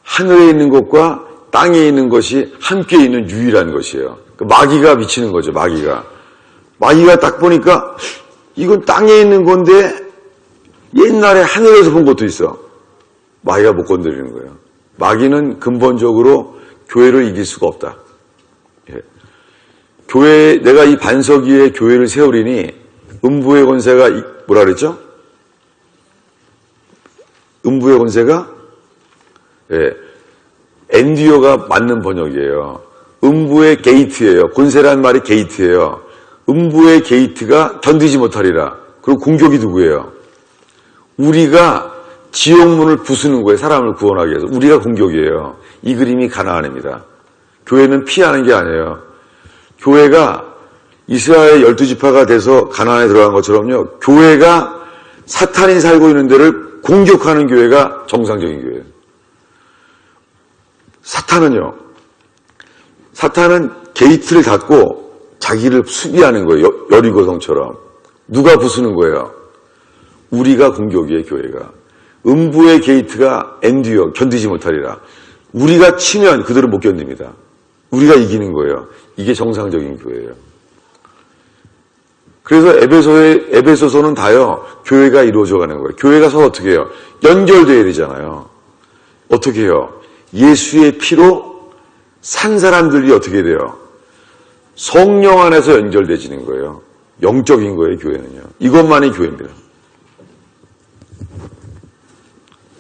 하늘에 있는 것과 땅에 있는 것이 함께 있는 유일한 것이에요. 마귀가 미치는 거죠, 마귀가. 마귀가 딱 보니까 이건 땅에 있는 건데 옛날에 하늘에서 본 것도 있어. 마귀가 못 건드리는 거예요. 마귀는 근본적으로 교회를 이길 수가 없다. 예. 교회, 내가 이 반석 위에 교회를 세우리니 음부의 권세가 뭐라 그랬죠? 음부의 권세가? 예. 엔디오가 맞는 번역이에요. 음부의 게이트예요. 권세라는 말이 게이트예요. 음부의 게이트가 견디지 못하리라. 그리고 공격이 누구예요? 우리가 지옥문을 부수는 거예요. 사람을 구원하기 위해서. 우리가 공격이에요. 이 그림이 가나안입니다. 교회는 피하는 게 아니에요. 교회가 이스라엘 12지파가 돼서 가나안에 들어간 것처럼요. 교회가 사탄이 살고 있는 데를 공격하는 교회가 정상적인 교회예요. 사탄은 게이트를 닫고 자기를 수비하는 거예요. 여리고성처럼. 누가 부수는 거예요? 우리가 공격이에요, 교회가. 음부의 게이트가 엔듀어, 견디지 못하리라. 우리가 치면 그들은 못 견딥니다. 우리가 이기는 거예요. 이게 정상적인 교회예요. 그래서 에베소서는 다요, 교회가 이루어져 가는 거예요. 교회가 서로 어떻게 해요? 연결돼야 되잖아요. 어떻게 해요? 예수의 피로 산 사람들이 어떻게 돼요? 성령 안에서 연결되지는 거예요. 영적인 거예요, 교회는요. 이것만이 교회입니다.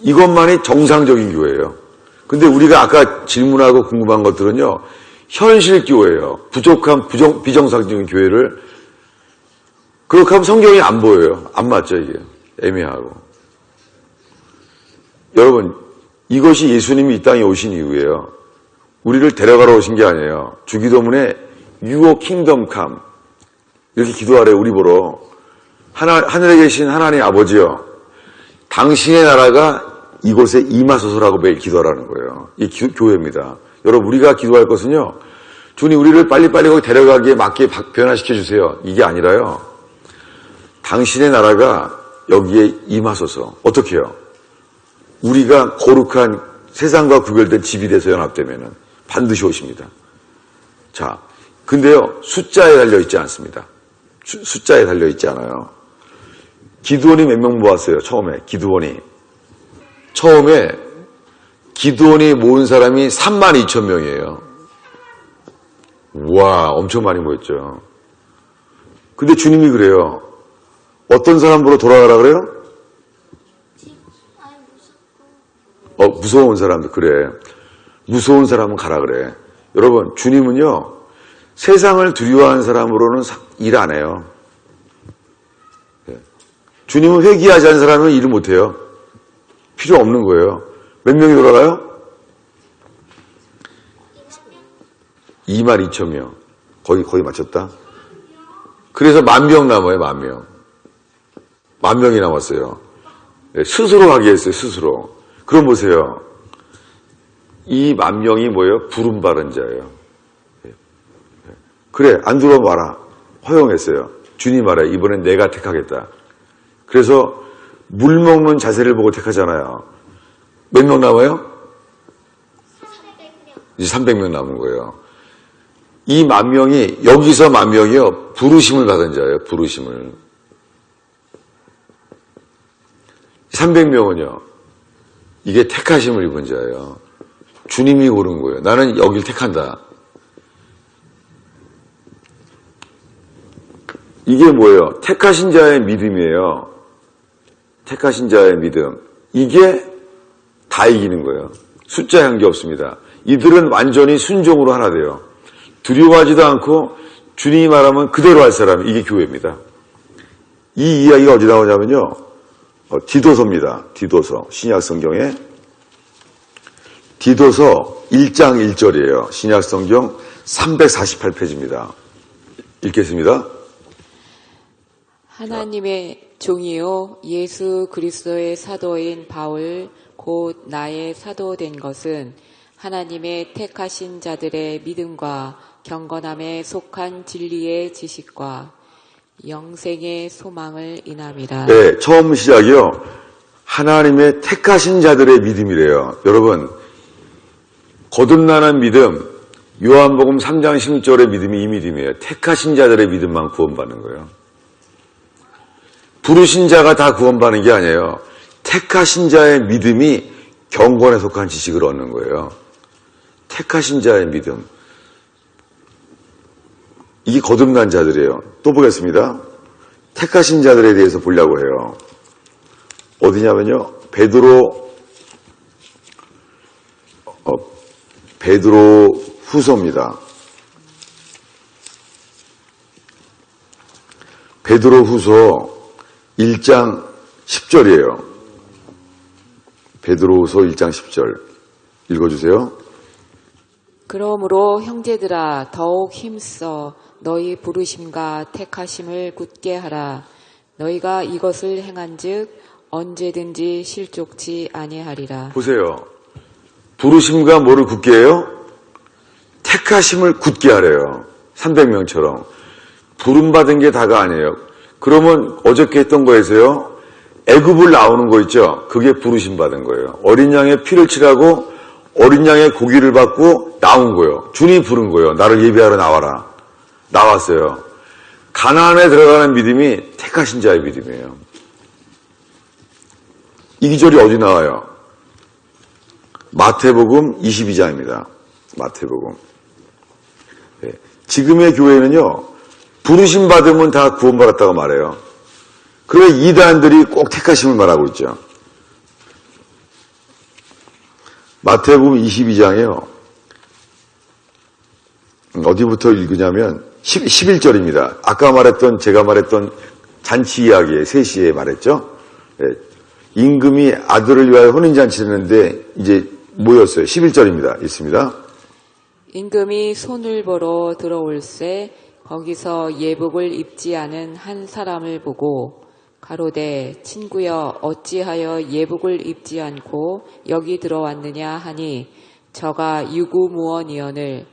이것만이 정상적인 교회예요. 근데 우리가 아까 질문하고 궁금한 것들은요, 현실 교회예요. 부족한 비정상적인 교회를 그렇게 하면 성경이 안 보여요. 안 맞죠, 이게. 애매하고. 여러분, 이것이 예수님이 이 땅에 오신 이유예요. 우리를 데려가러 오신 게 아니에요. 주기도문에 Your kingdom come. 이렇게 기도하래요, 우리 보러. 하늘에 계신 하나님 아버지요. 당신의 나라가 이곳에 임하소서라고 매일 기도하라는 거예요. 이게 교회입니다. 여러분, 우리가 기도할 것은요. 주님, 우리를 빨리빨리 거기 데려가기에 맞게 변화시켜 주세요. 이게 아니라요. 당신의 나라가 여기에 임하소서. 어떻게 해요? 우리가 거룩한 세상과 구별된 집이 돼서 연합되면은 반드시 오십니다. 자, 근데요, 숫자에 달려있지 않습니다. 숫자에 달려있지 않아요. 기드온이 몇 명 모았어요, 처음에. 처음에 기드온이 모은 사람이 32,000명이에요. 와, 엄청 많이 모였죠. 근데 주님이 그래요. 어떤 사람 보러 돌아가라 그래요? 무서운 사람들, 그래. 무서운 사람은 가라 그래. 여러분, 주님은요, 세상을 두려워하는 사람으로는 일 안 해요. 주님은 회개하지 않은 사람은 일을 못 해요. 필요 없는 거예요. 몇 명이 돌아가요? 22,000명. 거의 맞췄다. 그래서 10,000명 남아요, 10,000명. 10,000명이 남았어요. 스스로 하게 했어요, 스스로. 그럼 보세요. 이 10,000명이 뭐예요? 부름받은 자예요. 그래, 안 들어와라. 허용했어요. 주님 알아요. 이번엔 내가 택하겠다. 그래서 물 먹는 자세를 보고 택하잖아요. 몇 명 남아요? 이제 300명 남은 거예요. 이 10,000명이, 여기서 10,000명이요. 부르심을 받은 자예요. 부르심을. 300명은요. 이게 택하심을 입은 자예요. 주님이 고른 거예요. 나는 여길 택한다. 이게 뭐예요? 택하신 자의 믿음이에요. 택하신 자의 믿음. 이게 다 이기는 거예요. 숫자에 한게 없습니다. 이들은 완전히 순종으로 하나 돼요. 두려워하지도 않고 주님이 말하면 그대로 할 사람. 이게 교회입니다. 이 이야기가 어디 나오냐면요. 디도서입니다. 디도서. 신약 성경에 디도서 1장 1절이에요. 신약 성경 348페이지입니다. 읽겠습니다. 하나님의 종이요 예수 그리스도의 사도인 바울 곧 나의 사도된 것은 하나님의 택하신 자들의 믿음과 경건함에 속한 진리의 지식과 영생의 소망을 인함이라. 네, 처음 시작이요. 하나님의 택하신 자들의 믿음이래요. 여러분, 거듭나는 믿음, 요한복음 3장 16절의 믿음이 이 믿음이에요. 택하신 자들의 믿음만 구원받는 거예요. 부르신 자가 다 구원받는 게 아니에요. 택하신 자의 믿음이 경건에 속한 지식을 얻는 거예요. 택하신 자의 믿음. 이게 거듭난 자들이에요. 또 보겠습니다. 택하신 자들에 대해서 보려고 해요. 어디냐면요. 베드로 후서입니다. 베드로 후서 1장 10절이에요. 베드로 후서 1장 10절. 읽어주세요. 그러므로 형제들아 더욱 힘써 너희 부르심과 택하심을 굳게 하라. 너희가 이것을 행한즉 언제든지 실족치 아니하리라. 보세요. 부르심과 뭐를 굳게 해요? 택하심을 굳게 하래요. 300명처럼. 부름받은 게 다가 아니에요. 그러면 어저께 했던 거에서요. 애굽을 나오는 거 있죠? 그게 부르심 받은 거예요. 어린 양의 피를 칠하고 어린 양의 고기를 받고 나온 거예요. 주님이 부른 거예요. 나를 예배하러 나와라. 나왔어요. 가나안에 들어가는 믿음이 택하신 자의 믿음이에요. 이 기절이 어디 나와요? 마태복음 22장입니다. 마태복음. 네. 지금의 교회는요. 부르심 받으면 다 구원받았다고 말해요. 그래 이단들이 꼭 택하심을 말하고 있죠. 마태복음 22장에요. 어디부터 읽으냐면 11절입니다. 아까 말했던 제가 말했던 잔치 이야기에 3시에 말했죠. 예, 임금이 아들을 위하여 혼인잔치를 했는데 이제 모였어요. 11절입니다. 있습니다. 임금이 손을 보러 들어올새 거기서 예복을 입지 않은 한 사람을 보고 가로되 친구여 어찌하여 예복을 입지 않고 여기 들어왔느냐 하니 저가 유구무원이언을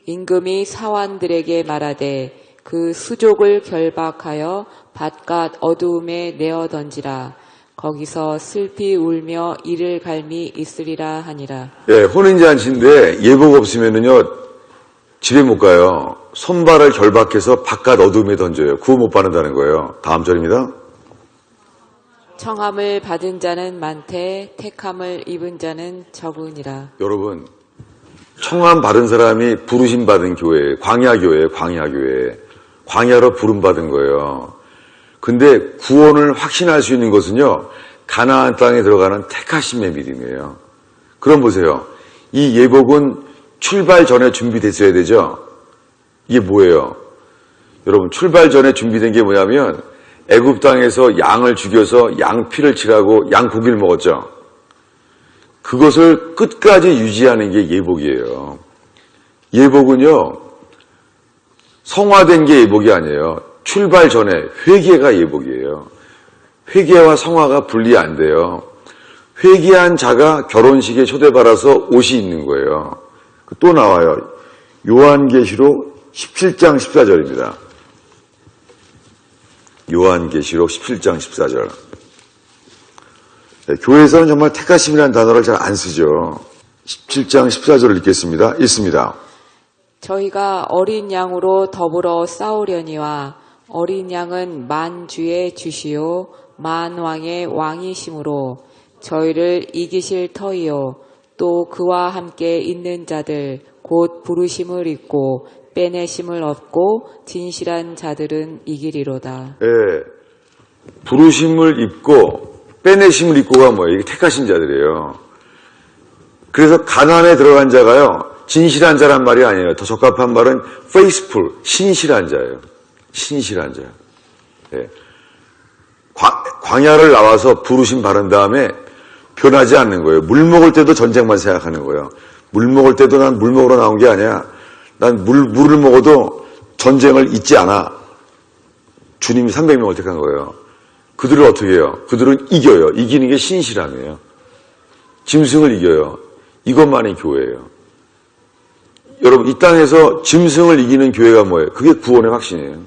임금이 사환들에게 말하되 그 수족을 결박하여 바깥 어두움에 내어 던지라 거기서 슬피 울며 이를 갈미 있으리라 하니라. 예, 혼인잔치인데 예복 없으면은요 집에 못 가요. 손발을 결박해서 바깥 어두움에 던져요. 구호 못 받는다는 거예요. 다음 절입니다. 청함을 받은 자는 많되 택함을 입은 자는 적으니라. 여러분, 청함 받은 사람이 부르심 받은 교회, 광야교회, 광야로 부름 받은 거예요. 근데 구원을 확신할 수 있는 것은요, 가나안 땅에 들어가는 택하심의 믿음이에요. 그럼 보세요. 이 예복은 출발 전에 준비됐어야 되죠? 이게 뭐예요? 여러분, 출발 전에 준비된 게 뭐냐면, 애굽 땅에서 양을 죽여서 양 피를 칠하고 양 고기를 먹었죠? 그것을 끝까지 유지하는 게 예복이에요. 예복은요, 성화된 게 예복이 아니에요. 출발 전에 회개가 예복이에요. 회개와 성화가 분리 안 돼요. 회개한 자가 결혼식에 초대받아서 옷이 있는 거예요. 또 나와요. 요한계시록 17장 14절입니다. 요한계시록 17장 14절. 네, 교회에서는 정말 택하심이라는 단어를 잘 안 쓰죠. 17장 14절을 읽겠습니다. 읽습니다. 저희가 어린 양으로 더불어 싸우려니와 어린 양은 만주의 주시요 만왕의 왕이심으로 저희를 이기실 터이요 또 그와 함께 있는 자들 곧 부르심을 입고 빼내심을 얻고 진실한 자들은 이기리로다. 예, 부르심을 입고 빼내심을 입고가 뭐예요? 이게 택하신 자들이에요. 그래서 가난에 들어간 자가요, 진실한 자란 말이 아니에요. 더 적합한 말은 faithful, 신실한 자예요. 신실한 자. 예. 광야를 나와서 부르심 바른 다음에 변하지 않는 거예요. 물 먹을 때도 전쟁만 생각하는 거예요. 물 먹을 때도 난 물 먹으러 나온 게 아니야. 난 물을 먹어도 전쟁을 잊지 않아. 주님이 300명을 택한 거예요. 그들을 어떻게 해요? 그들은 이겨요. 이기는 게 신실함이에요. 짐승을 이겨요. 이것만이 교회예요. 여러분, 이 땅에서 짐승을 이기는 교회가 뭐예요? 그게 구원의 확신이에요.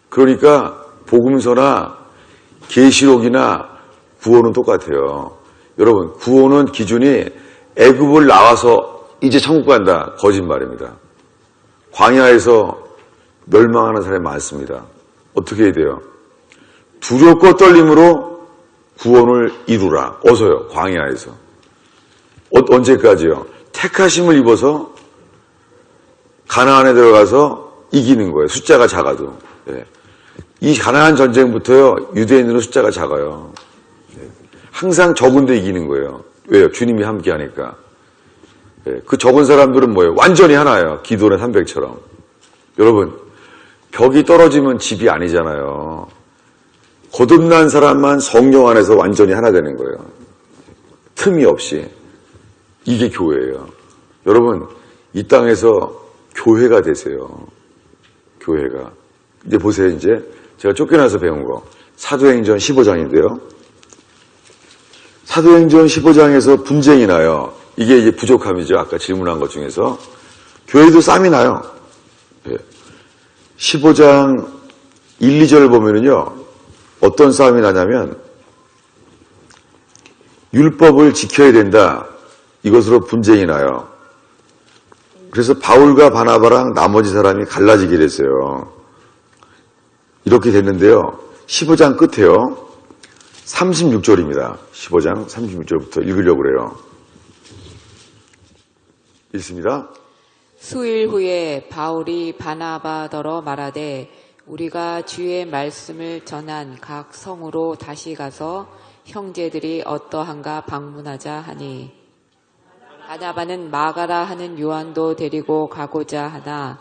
그러니까 복음서나 계시록이나 구원은 똑같아요. 여러분, 구원은 기준이 애굽을 나와서 이제 천국 간다. 거짓말입니다. 광야에서 멸망하는 사람이 많습니다. 어떻게 해야 돼요? 두렵고 떨림으로 구원을 이루라. 어서요. 광야에서. 언제까지요? 택하심을 입어서 가나안에 들어가서 이기는 거예요. 숫자가 작아도. 예. 이 가나안 전쟁부터요. 유대인들은 숫자가 작아요. 예. 항상 적은데 이기는 거예요. 왜요? 주님이 함께 하니까. 예. 그 적은 사람들은 뭐예요? 완전히 하나예요. 기도는 300처럼. 여러분, 벽이 떨어지면 집이 아니잖아요. 거듭난 사람만 성령 안에서 완전히 하나 되는 거예요. 틈이 없이. 이게 교회예요. 여러분, 이 땅에서 교회가 되세요. 교회가. 이제 보세요, 이제. 제가 쫓겨나서 배운 거. 사도행전 15장인데요. 사도행전 15장에서 분쟁이 나요. 이게 이제 부족함이죠. 아까 질문한 것 중에서. 교회도 쌈이 나요. 15장 1, 2절 보면은요. 어떤 싸움이 나냐면, 율법을 지켜야 된다. 이것으로 분쟁이 나요. 그래서 바울과 바나바랑 나머지 사람이 갈라지게 됐어요. 이렇게 됐는데요. 15장 끝에요. 36절입니다. 15장 36절부터 읽으려고 그래요. 읽습니다. 수일 후에 바울이 바나바더러 말하되 우리가 주의 말씀을 전한 각 성으로 다시 가서 형제들이 어떠한가 방문하자 하니 바나바는 마가라 하는 요한도 데리고 가고자 하나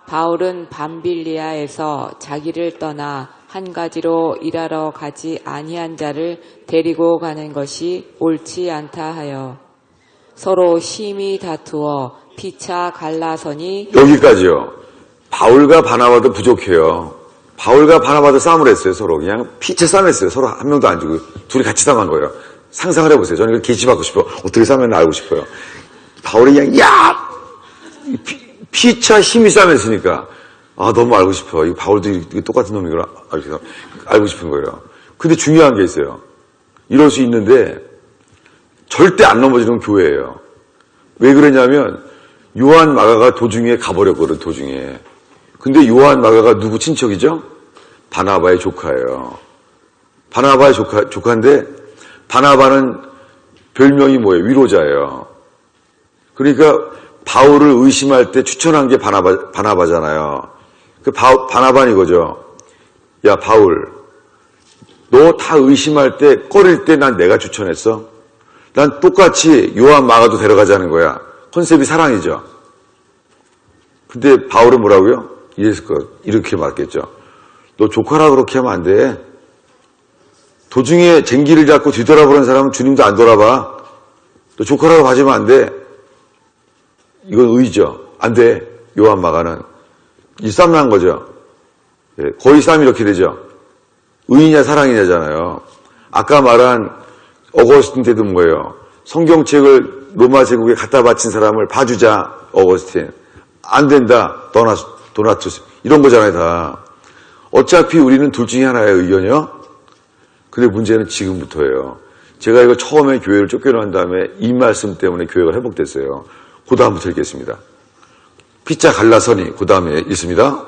바울은 밤빌리아에서 자기를 떠나 한 가지로 일하러 가지 아니한 자를 데리고 가는 것이 옳지 않다 하여 서로 심히 다투어 피차 갈라서니 여기까지요. 바울과 바나바도 부족해요. 바울과 바나바도 싸움을 했어요. 서로 그냥 피차 싸움했어요. 서로 한 명도 안 주고 둘이 같이 싸움한 거예요. 상상을 해보세요. 저는 이걸 계시받고 싶어요. 어떻게 싸우면 알고 싶어요. 바울이 그냥 피차 힘이 싸움했으니까 너무 알고 싶어. 이 바울도 이게 똑같은 놈이구나. 알고 싶은 거예요. 근데 중요한 게 있어요. 이럴 수 있는데 절대 안 넘어지는 교회예요. 왜 그러냐면 요한 마가가 도중에 가버렸거든. 도중에. 근데 요한 마가가 누구 친척이죠? 바나바의 조카예요. 바나바의 조카인데 바나바는 별명이 뭐예요? 위로자예요. 그러니까 바울을 의심할 때 추천한 게 바나바잖아요. 그 바나바는 이거죠. 야 바울, 너 다 의심할 때 꺼릴 때 난 내가 추천했어. 난 똑같이 요한 마가도 데려가자는 거야. 컨셉이 사랑이죠. 근데 바울은 뭐라고요? 이렇게 말했겠죠. 너 조카라 그렇게 하면 안 돼. 도중에 쟁기를 잡고 뒤돌아보는 사람은 주님도 안 돌아봐. 너 조카라고 봐주면 안 돼. 이건 의죠. 안 돼. 요한 마가는. 이 싸움 난 거죠. 거의 싸움이 이렇게 되죠. 의냐 사랑이냐잖아요. 아까 말한 어거스틴 때도 뭐예요. 성경책을 로마 제국에 갖다 바친 사람을 봐주자. 어거스틴. 안 된다. 도나투스. 이런 거잖아요. 다. 어차피 우리는 둘 중에 하나의 의견이요. 근데 문제는 지금부터예요. 제가 이거 처음에 교회를 쫓겨난 다음에 이 말씀 때문에 교회가 회복됐어요. 그 다음부터 읽겠습니다. 피자 갈라서니 그 다음에 있습니다.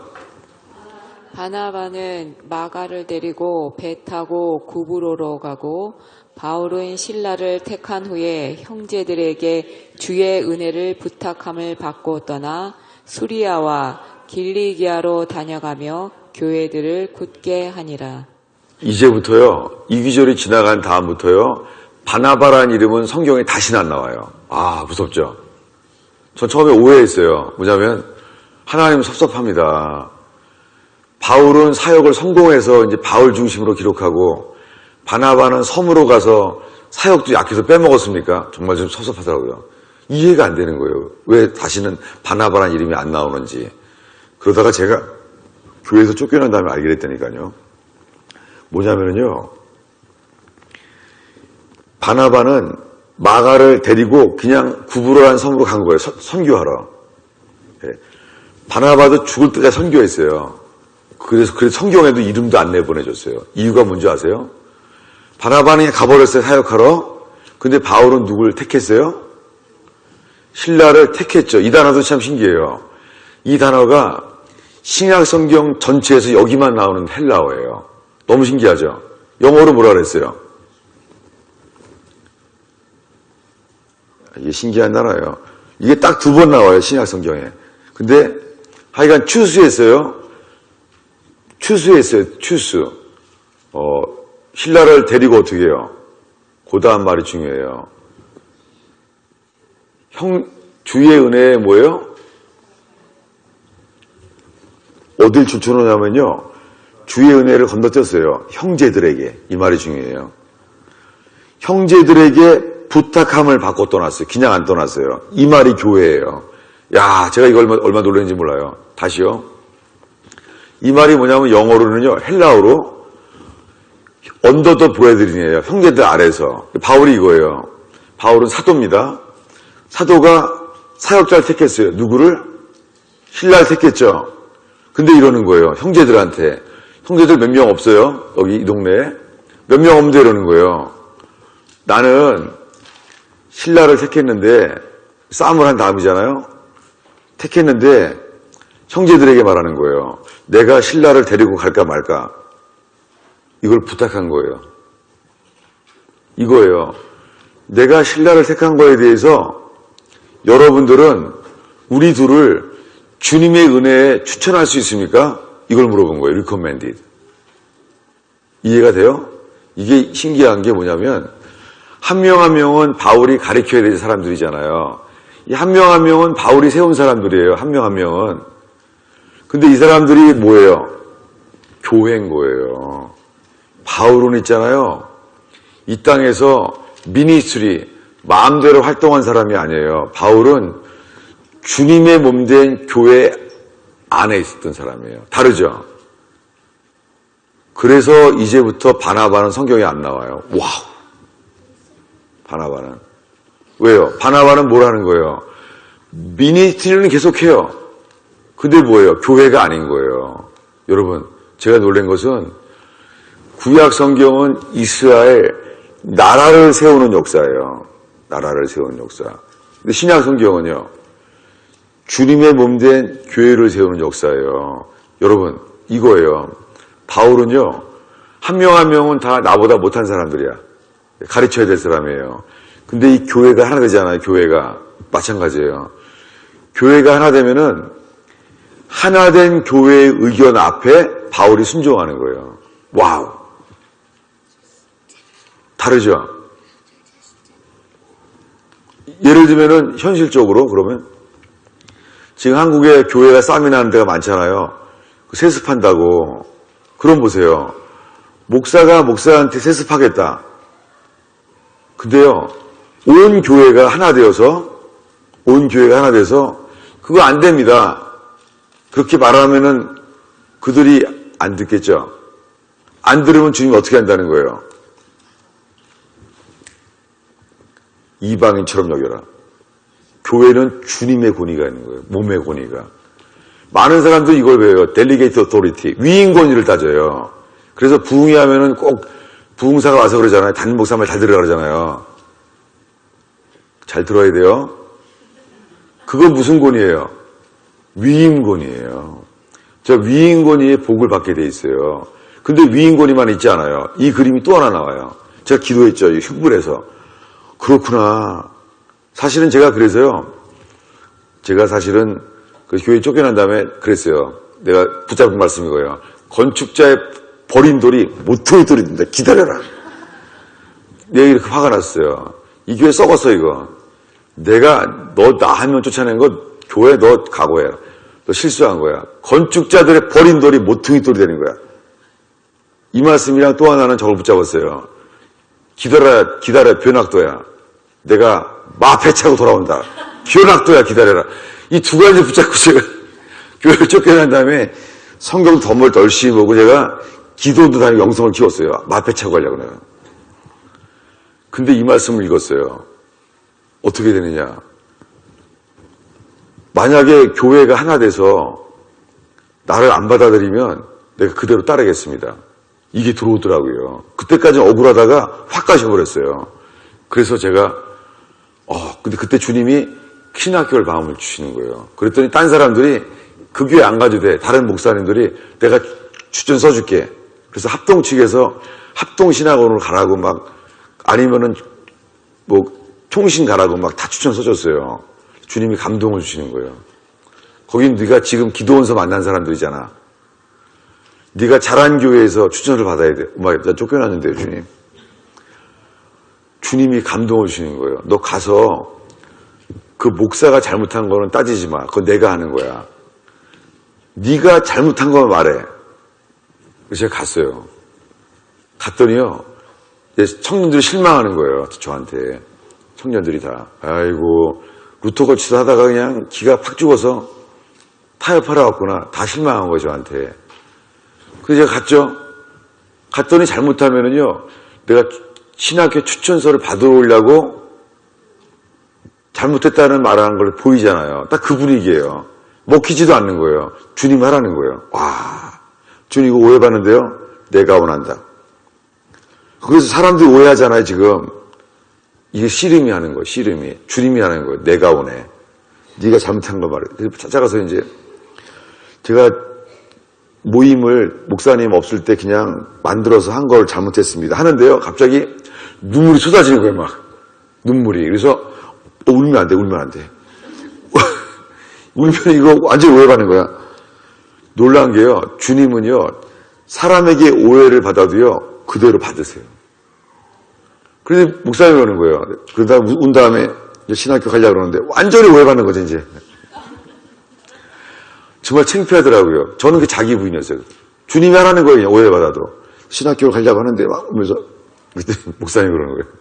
바나바는 마가를 데리고 배 타고 구브로로 가고 바울은 신라를 택한 후에 형제들에게 주의 은혜를 부탁함을 받고 떠나 수리아와 길리기아로 다녀가며 교회들을 굳게 하니라. 이제부터요. 이 귀절이 지나간 다음부터요. 바나바라는 이름은 성경에 다시는 안 나와요. 무섭죠. 전 처음에 오해했어요. 뭐냐면 하나님은 섭섭합니다. 바울은 사역을 성공해서 이제 바울 중심으로 기록하고 바나바는 섬으로 가서 사역도 약해서 빼먹었습니까? 정말 좀 섭섭하더라고요. 이해가 안 되는 거예요. 왜 다시는 바나바라는 이름이 안 나오는지. 그러다가 제가 교회에서 쫓겨난 다음에 알게 됐다니까요. 뭐냐면요. 바나바는 마가를 데리고 그냥 구브로라는 섬으로 간 거예요. 선교하러. 바나바도 죽을 때까지 선교했어요. 그래서 성경에도 이름도 안 내보내줬어요. 이유가 뭔지 아세요? 바나바는 가버렸어요. 사역하러. 근데 바울은 누굴 택했어요? 신라를 택했죠. 이 단어도 참 신기해요. 이 단어가 신약 성경 전체에서 여기만 나오는 헬라어예요. 너무 신기하죠? 영어로 뭐라 그랬어요? 이게 신기한 단어예요. 이게 딱 2번 나와요. 신약 성경에. 근데 하여간 추수했어요. 추수. 신라를 데리고 어떻게 해요? 그 다음 말이 중요해요. 주의 은혜에 뭐예요? 어딜 추천하냐면요. 주의 은혜를 건너뛰었어요. 형제들에게. 이 말이 중요해요. 형제들에게 부탁함을 받고 떠났어요. 그냥 안 떠났어요. 이 말이 교회예요. 야, 제가 이거 얼마 놀랐는지 몰라요. 다시요. 이 말이 뭐냐면 영어로는요. 헬라어로 언더 더 브레드린이에요. 형제들 아래서. 바울이 이거예요. 바울은 사도입니다. 사도가 사역자를 택했어요. 누구를? 신라를 택했죠. 근데 이러는 거예요. 형제들한테. 형제들 몇 명 없어요. 여기 이 동네에. 몇 명 없는데 이러는 거예요. 나는 신라를 택했는데 싸움을 한 다음이잖아요. 택했는데 형제들에게 말하는 거예요. 내가 신라를 데리고 갈까 말까. 이걸 부탁한 거예요. 이거예요. 내가 신라를 택한 거에 대해서 여러분들은 우리 둘을 주님의 은혜에 추천할 수 있습니까? 이걸 물어본 거예요. recommended. 이해가 돼요? 이게 신기한 게 뭐냐면 한 명 한 명은 바울이 가르쳐야 될 사람들이잖아요. 이 한 명 한 명은 바울이 세운 사람들이에요. 한 명 한 명은. 근데 이 사람들이 뭐예요? 교회인 거예요. 바울은 있잖아요. 이 땅에서 미니스트리, 마음대로 활동한 사람이 아니에요. 바울은 주님의 몸된 교회 안에 있었던 사람이에요. 다르죠? 그래서 이제부터 바나바는 성경에 안 나와요. 와우! 바나바는. 왜요? 바나바는 뭘 하는 거예요? 미니스트리는 계속해요. 근데 뭐예요? 교회가 아닌 거예요. 여러분, 제가 놀란 것은 구약 성경은 이스라엘 나라를 세우는 역사예요. 나라를 세우는 역사. 근데 신약 성경은요. 주님의 몸된 교회를 세우는 역사예요. 여러분, 이거예요. 바울은요. 한 명 한 명은 다 나보다 못한 사람들이야. 가르쳐야 될 사람이에요. 근데 이 교회가 하나 되잖아요. 교회가. 마찬가지예요. 교회가 하나 되면은 하나된 교회의 의견 앞에 바울이 순종하는 거예요. 와우. 다르죠? 예를 들면은 현실적으로 그러면 지금 한국에 교회가 쌈이 나는 데가 많잖아요. 세습한다고. 그럼 보세요. 목사가 목사한테 세습하겠다. 근데요. 온 교회가 하나 되어서 그거 안 됩니다. 그렇게 말하면은 그들이 안 듣겠죠. 안 들으면 주님이 어떻게 한다는 거예요? 이방인처럼 여겨라. 교회는 주님의 권위가 있는 거예요. 몸의 권위가. 많은 사람들이 이걸 배워요. 델리게이트 오토리티. 위임 권위를 따져요. 그래서 부흥회 하면은 꼭 부흥사가 와서 그러잖아요. 담임 목사 말 잘 들으라 그러잖아요. 잘 들어야 돼요. 그건 무슨 권위예요? 위임 권위예요. 저 위임 권위에 복을 받게 돼 있어요. 근데 위임 권위만 있지 않아요. 이 그림이 또 하나 나와요. 제가 기도했죠. 흉불에서. 그렇구나. 사실은 제가 그래서요. 제가 사실은 그 교회 쫓겨난 다음에 그랬어요. 내가 붙잡은 말씀이 거예요. 건축자의 버린 돌이 모퉁이 돌이 된다. 기다려라. 내가 이렇게 화가 났어요. 이 교회 썩었어 이거. 내가 너 나 한 명 쫓아낸 거 교회 너 각오해. 너 실수한 거야. 건축자들의 버린 돌이 모퉁이 돌이 되는 거야. 이 말씀이랑 또 하나는 저걸 붙잡았어요. 기다려 변학도야. 내가 마패 차고 돌아온다. 변학도야 기다려라. 이 두 가지 붙잡고 제가 교회를 쫓겨난 다음에 성경 더 열심히 보고 제가 기도도 다니고 영성을 키웠어요. 마패 차고 하려고 내가. 근데 이 말씀을 읽었어요. 어떻게 되느냐. 만약에 교회가 하나 돼서 나를 안 받아들이면 내가 그대로 따르겠습니다. 이게 들어오더라고요. 그때까지는 억울하다가 확 가셔버렸어요. 그래서 제가 근데 그때 주님이 신학교를 마음을 주시는 거예요. 그랬더니 딴 사람들이 그 교회 안 가도 돼. 다른 목사님들이 내가 추천 써줄게. 그래서 합동 측에서 합동신학원으로 가라고 막 아니면은 뭐 총신 가라고 막 다 추천 써줬어요. 주님이 감동을 주시는 거예요. 거긴 네가 지금 기도원서 만난 사람들이잖아. 네가 잘한 교회에서 추천을 받아야 돼. 엄마, 나 쫓겨났는데요, 주님. 주님이 감동을 주시는 거예요. 너 가서 그 목사가 잘못한 거는 따지지 마. 그건 내가 하는 거야. 네가 잘못한 거만 말해. 그래서 제가 갔어요. 갔더니요. 청년들이 실망하는 거예요. 저한테. 청년들이 다. 아이고 루터 거치도 하다가 그냥 기가 팍 죽어서 타협하러 왔구나. 다 실망한 거예요. 저한테. 그래서 제가 갔죠. 갔더니 잘못하면은요. 내가 신학교 추천서를 받으러 오려고 잘못했다는 말하는 걸 보이잖아요. 딱 그 분위기예요. 먹히지도 않는 거예요. 주님 하라는 거예요. 와, 주님 이거 오해받는데요. 내가 원한다. 그래서 사람들이 오해하잖아요. 지금 이게 씨름이 하는 거예요. 씨름이. 주님이 하는 거예요. 내가 원해. 네가 잘못한 거 말해. 그래서 찾아가서 이제 제가 모임을 목사님 없을 때 그냥 만들어서 한 걸 잘못했습니다. 하는데요. 갑자기 눈물이 쏟아지는 거예요. 막 눈물이. 그래서 울면 안 돼. 울면 안 돼. 울면 이거 완전히 오해받는 거야. 놀란 게요. 주님은요. 사람에게 오해를 받아도요. 그대로 받으세요. 그래서 목사님이 그러는 거예요. 그러다 운 다음에 신학교 가려고 그러는데 완전히 오해받는 거죠. 이제. 정말 창피하더라고요. 저는 그게 자기 부인이었어요. 주님이 하라는 거예요. 그냥 오해받아도. 신학교를 가려고 하는데 막 오면서 그때 목사님이 그러는 거예요.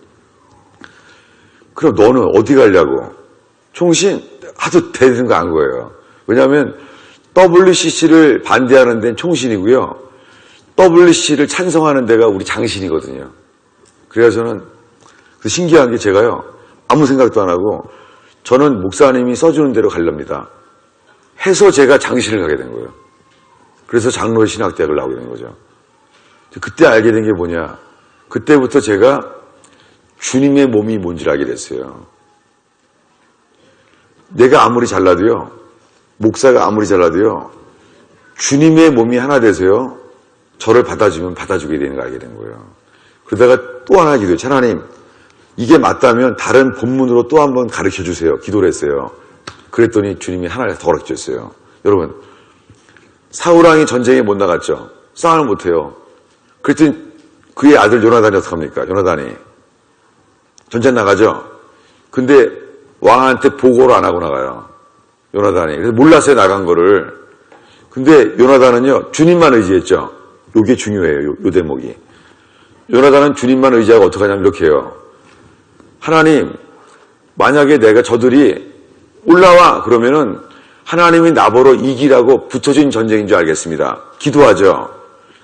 그럼 너는 어디 가려고? 총신 하도 되는 거 안 거예요. 왜냐하면 WCC를 반대하는 데는 총신이고요. WCC를 찬성하는 데가 우리 장신이거든요. 그래서 저는 신기한 게 제가요. 아무 생각도 안 하고 저는 목사님이 써주는 대로 가렵니다. 해서 제가 장신을 가게 된 거예요. 그래서 장로의 신학대학을 나오게 된 거죠. 그때 알게 된 게 뭐냐. 그때부터 제가 주님의 몸이 뭔지를 알게 됐어요. 내가 아무리 잘나도요. 목사가 아무리 잘나도요. 주님의 몸이 하나 돼서요. 저를 받아주면 받아주게 되는 걸 알게 된 거예요. 그러다가 또 하나 기도해요. 하나님, 이게 맞다면 다른 본문으로 또 한 번 가르쳐 주세요. 기도를 했어요. 그랬더니 주님이 하나를 더 가르쳐 줬어요. 여러분, 사울왕이 전쟁에 못 나갔죠. 싸움을 못해요. 그랬더니 그의 아들 요나단이 어떡합니까? 요나단이 전쟁 나가죠. 근데 왕한테 보고를 안 하고 나가요. 요나단이. 그래서 몰랐어요, 나간 거를. 근데 요나단은요, 주님만 의지했죠. 요게 중요해요, 요 대목이. 요나단은 주님만 의지하고 어떻게 하냐면 이렇게 해요. 하나님, 만약에 내가 저들이 올라와 그러면은 하나님이 나보러 이기라고 붙어진 전쟁인 줄 알겠습니다. 기도하죠.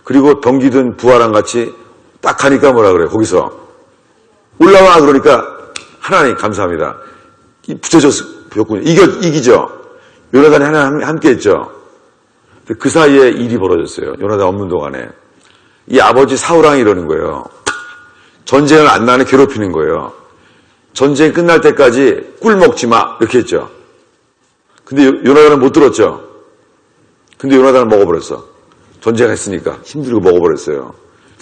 그리고 병기든 부활한 같이 딱 하니까 뭐라 그래요, 거기서. 올라와 그러니까 하나님 감사합니다. 붙여졌군요. 이기죠. 요나단이 하나님 함께 했죠. 그 사이에 일이 벌어졌어요. 요나단 없는 동안에. 이 아버지 사울왕이 이러는 거예요. 전쟁을 안 나는 괴롭히는 거예요. 전쟁 끝날 때까지 꿀 먹지 마. 이렇게 했죠. 근데 요나단은 못 들었죠. 근데 요나단은 먹어버렸어. 전쟁했으니까 힘들고 먹어버렸어요.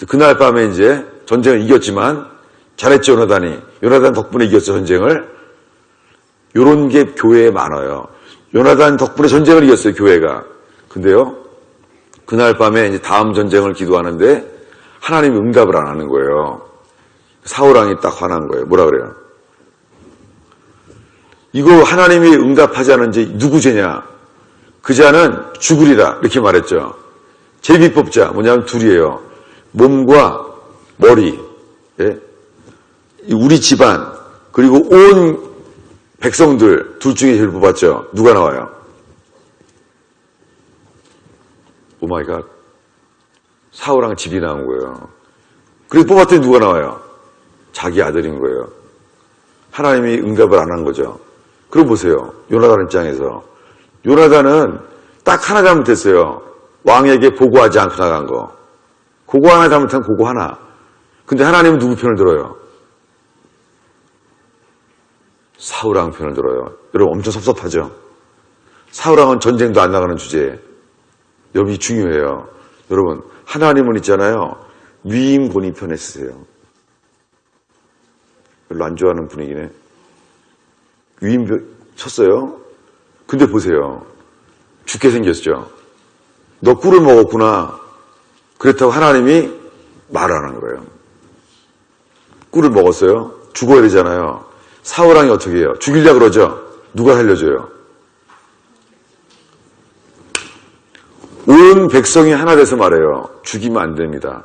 그날 밤에 이제 전쟁을 이겼지만 잘했죠, 요나단이. 요나단 덕분에 이겼어, 전쟁을. 요런 게 교회에 많아요. 요나단 덕분에 전쟁을 이겼어요, 교회가. 근데요, 그날 밤에 이제 다음 전쟁을 기도하는데 하나님이 응답을 안 하는 거예요. 사울왕이 딱 화난 거예요. 뭐라 그래요? 이거 하나님이 응답하지 않은지 누구 죄냐? 그 자는 죽으리라. 이렇게 말했죠. 제비뽑자. 뭐냐면 둘이에요. 몸과 머리. 예? 우리 집안 그리고 온 백성들 둘 중에 제일 뽑았죠. 누가 나와요? 오마이갓. 사울왕 집이 나온 거예요. 그래서 뽑았더니 누가 나와요? 자기 아들인 거예요. 하나님이 응답을 안 한 거죠. 그럼 보세요. 요나단 입장에서. 요나단은 딱 하나 잘못했어요. 왕에게 보고하지 않고 나간 거. 그거 하나 잘못하면 그거 하나. 근데 하나님은 누구 편을 들어요? 사울왕 편을 들어요. 여러분 엄청 섭섭하죠? 사울왕은 전쟁도 안 나가는 주제에. 여러분 이 중요해요. 여러분 하나님은 있잖아요. 위임 권위 편에 쓰세요. 별로 안 좋아하는 분위기네. 위임 쳤어요. 근데 보세요. 죽게 생겼죠. 너 꿀을 먹었구나. 그렇다고 하나님이 말 안 한 거예요. 꿀을 먹었어요. 죽어야 되잖아요. 사울왕이 어떻게 해요? 죽이려고 그러죠. 누가 살려줘요? 온 백성이 하나 돼서 말해요. 죽이면 안 됩니다.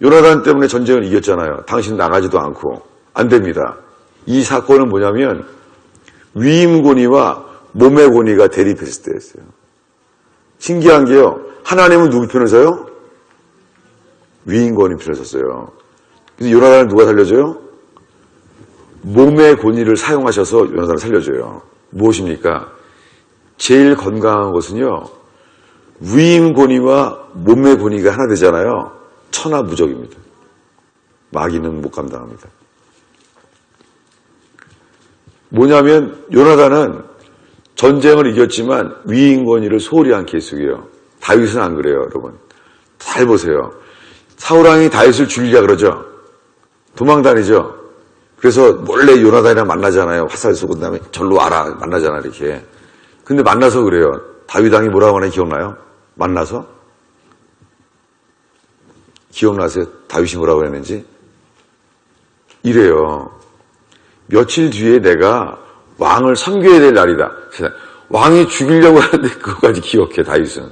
요나단 때문에 전쟁을 이겼잖아요. 당신 나가지도 않고. 안 됩니다. 이 사건은 뭐냐면 위임 권위와 몸의 권위가 대립했을 때였어요. 신기한 게요. 하나님은 누구 편을 서요? 위임 권위 편을 섰어요. 그래서 요나단을 누가 살려줘요? 몸의 권위를 사용하셔서 요나단을 살려줘요. 무엇입니까? 제일 건강한 것은요. 위임 권위와 몸의 권위가 하나 되잖아요. 천하무적입니다. 마귀는 못 감당합니다. 뭐냐면 요나단은 전쟁을 이겼지만 위임 권위를 소홀히 않게 했어요. 다윗은 안 그래요, 여러분. 잘 보세요. 사울왕이 다윗을 죽이려고 그러죠. 도망다니죠. 그래서 몰래 요나단이랑 만나잖아요. 화살 쏘고 그다음에 절로 와라 만나잖아 이렇게. 근데 만나서 그래요. 다윗 왕이 뭐라고 하나 기억나요? 만나서? 기억나세요? 다윗이 뭐라고 했는지? 이래요. 며칠 뒤에 내가 왕을 섬겨야 될 날이다. 왕이 죽이려고 하는데 그거까지 기억해, 다윗은.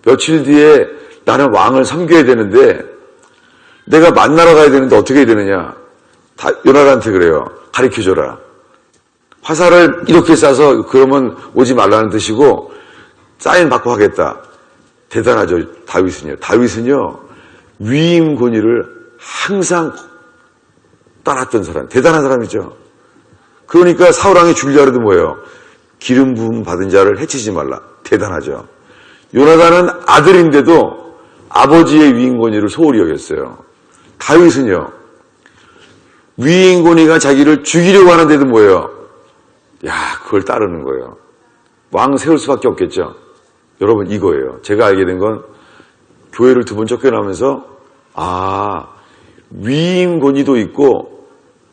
며칠 뒤에 나는 왕을 섬겨야 되는데 내가 만나러 가야 되는데 어떻게 해야 되느냐. 요나단한테 그래요. 가르쳐줘라. 화살을 이렇게 쏴서 그러면 오지 말라는 뜻이고 사인 받고 하겠다. 대단하죠, 다윗은요. 다윗은요, 위임 권위를 항상 따랐던 사람, 대단한 사람이죠. 그러니까 사울왕이 죽이려고 해도 뭐예요? 기름 부음 받은 자를 해치지 말라. 대단하죠. 요나단은 아들인데도 아버지의 위임 권위를 소홀히 여겼어요. 다윗은요, 위임 권위가 자기를 죽이려고 하는데도 뭐예요? 야, 그걸 따르는 거예요. 왕 세울 수밖에 없겠죠. 여러분, 이거예요. 제가 알게 된 건 교회를 2번 쫓겨나면서 위임 권위도 있고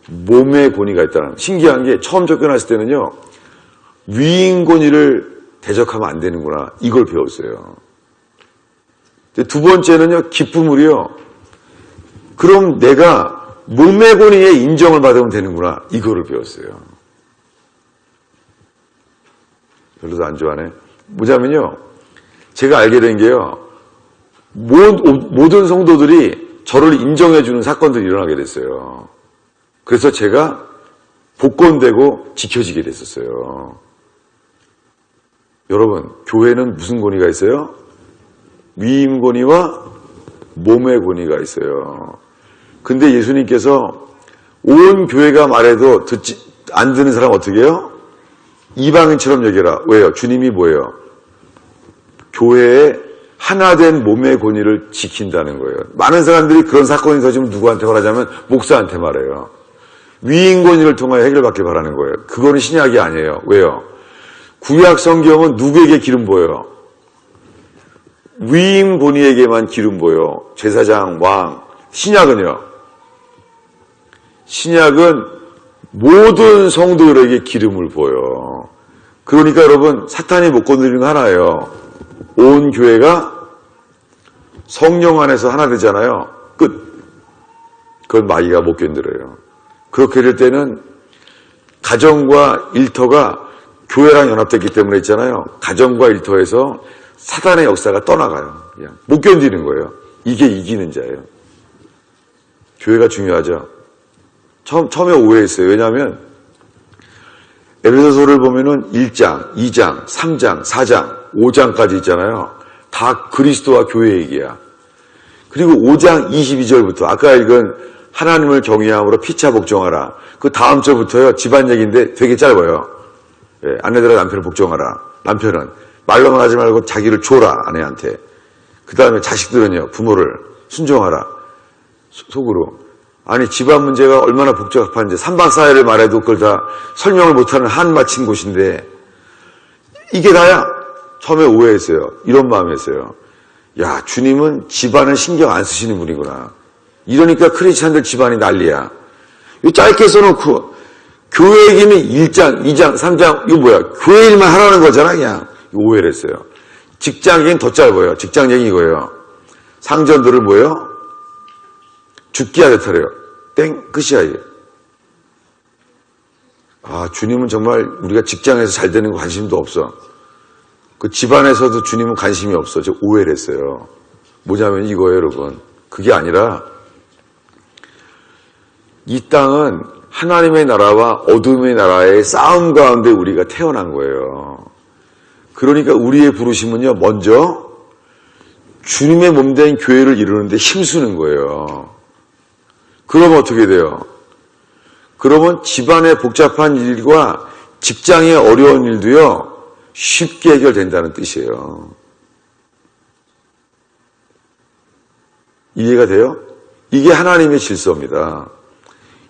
몸의 권위가 있다는, 신기한 게 처음 쫓겨났을 때는요, 위임 권위를 대적하면 안 되는구나, 이걸 배웠어요. 근데 2번째는요, 기쁨을요, 그럼 내가 몸의 권위에 인정을 받으면 되는구나, 이거를 배웠어요. 별로도 안 좋아하네. 뭐냐면요, 제가 알게 된 게요, 모든 성도들이 저를 인정해주는 사건들이 일어나게 됐어요. 그래서 제가 복권되고 지켜지게 됐었어요. 여러분, 교회는 무슨 권위가 있어요? 위임 권위와 몸의 권위가 있어요. 근데 예수님께서 온 교회가 말해도 안 듣는 사람 어떻게 해요? 이방인처럼 여겨라. 왜요? 주님이 뭐예요? 교회의 하나된 몸의 권위를 지킨다는 거예요. 많은 사람들이 그런 사건이 터지면 누구한테 말하자면 목사한테 말해요. 위임 권위를 통하여 해결받길 바라는 거예요. 그거는 신약이 아니에요. 왜요? 구약 성경은 누구에게 기름 부어요? 위임 권위에게만 기름 부어요. 제사장, 왕. 신약은요? 신약은 모든 성도들에게 기름을 부어요. 그러니까 여러분, 사탄이 못 건드리는 거 하나예요. 온 교회가 성령 안에서 하나 되잖아요. 끝. 그건 마귀가 못 견뎌요. 그렇게 될 때는 가정과 일터가 교회랑 연합됐기 때문에 있잖아요. 가정과 일터에서 사단의 역사가 떠나가요. 그냥 못 견디는 거예요. 이게 이기는 자예요. 교회가 중요하죠. 처음에 오해했어요. 왜냐하면 에베소서를 보면은 1장, 2장, 3장, 4장, 5장까지 있잖아요. 다 그리스도와 교회 얘기야. 그리고 5장 22절부터 아까 읽은 하나님을 경외함으로 피차 복종하라. 그 다음 절부터요, 집안 얘기인데 되게 짧아요. 예, 아내들아 남편을 복종하라. 남편은 말로만 하지 말고 자기를 줘라, 아내한테. 그 다음에 자식들은요, 부모를 순종하라. 속으로. 아니, 집안 문제가 얼마나 복잡한지 3박 4일을 말해도 그걸 다 설명을 못하는 한 마친 곳인데 이게 다야? 처음에 오해했어요. 이런 마음이었어요. 야, 주님은 집안을 신경 안 쓰시는 분이구나. 이러니까 크리스찬들 집안이 난리야. 이거 짧게 써놓고 교회 얘기는 1장, 2장, 3장 이거 뭐야? 교회 일만 하라는 거잖아. 그냥 오해를 했어요. 직장 얘기는 더 짧아요. 직장 얘기 이거예요. 상전들을 뭐예요? 죽기 하듯하래요. 땡, 끝이야, 이게. 주님은 정말 우리가 직장에서 잘 되는 거 관심도 없어. 그 집안에서도 주님은 관심이 없어. 저 오해를 했어요. 뭐냐면 이거예요, 여러분. 그게 아니라 이 땅은 하나님의 나라와 어둠의 나라의 싸움 가운데 우리가 태어난 거예요. 그러니까 우리의 부르심은요, 먼저 주님의 몸된 교회를 이루는데 힘쓰는 거예요. 그러면 어떻게 돼요? 그러면 집안의 복잡한 일과 직장의 어려운 일도요, 쉽게 해결된다는 뜻이에요. 이해가 돼요? 이게 하나님의 질서입니다.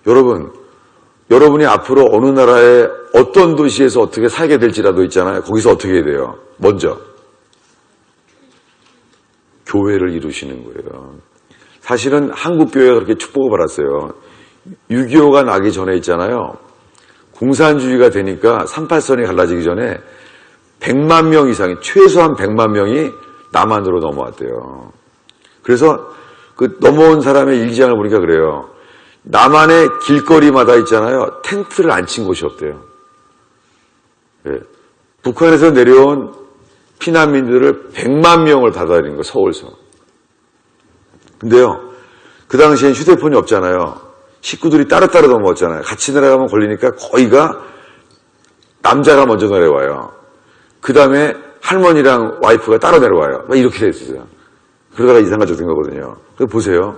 여러분이 앞으로 어느 나라에 어떤 도시에서 어떻게 살게 될지라도 있잖아요. 거기서 어떻게 해야 돼요? 먼저 교회를 이루시는 거예요. 사실은 한국교회가 그렇게 축복을 받았어요. 6.25가 나기 전에 있잖아요. 공산주의가 되니까 38선이 갈라지기 전에 100만 명 이상이, 최소한 100만 명이 남한으로 넘어왔대요. 그래서 그 넘어온 사람의 일기장을 보니까 그래요. 남한의 길거리마다 있잖아요. 텐트를 안 친 곳이 없대요. 네. 북한에서 내려온 피난민들을 100만 명을 받아들인 거예요, 서울서. 근데요, 그 당시엔 휴대폰이 없잖아요. 식구들이 따로따로 넘어왔잖아요. 같이 내려가면 걸리니까 거의가 남자가 먼저 내려와요. 그 다음에 할머니랑 와이프가 따로 내려와요. 막 이렇게 됐어요. 그러다가 이상가족 된 거거든요. 그래서 보세요.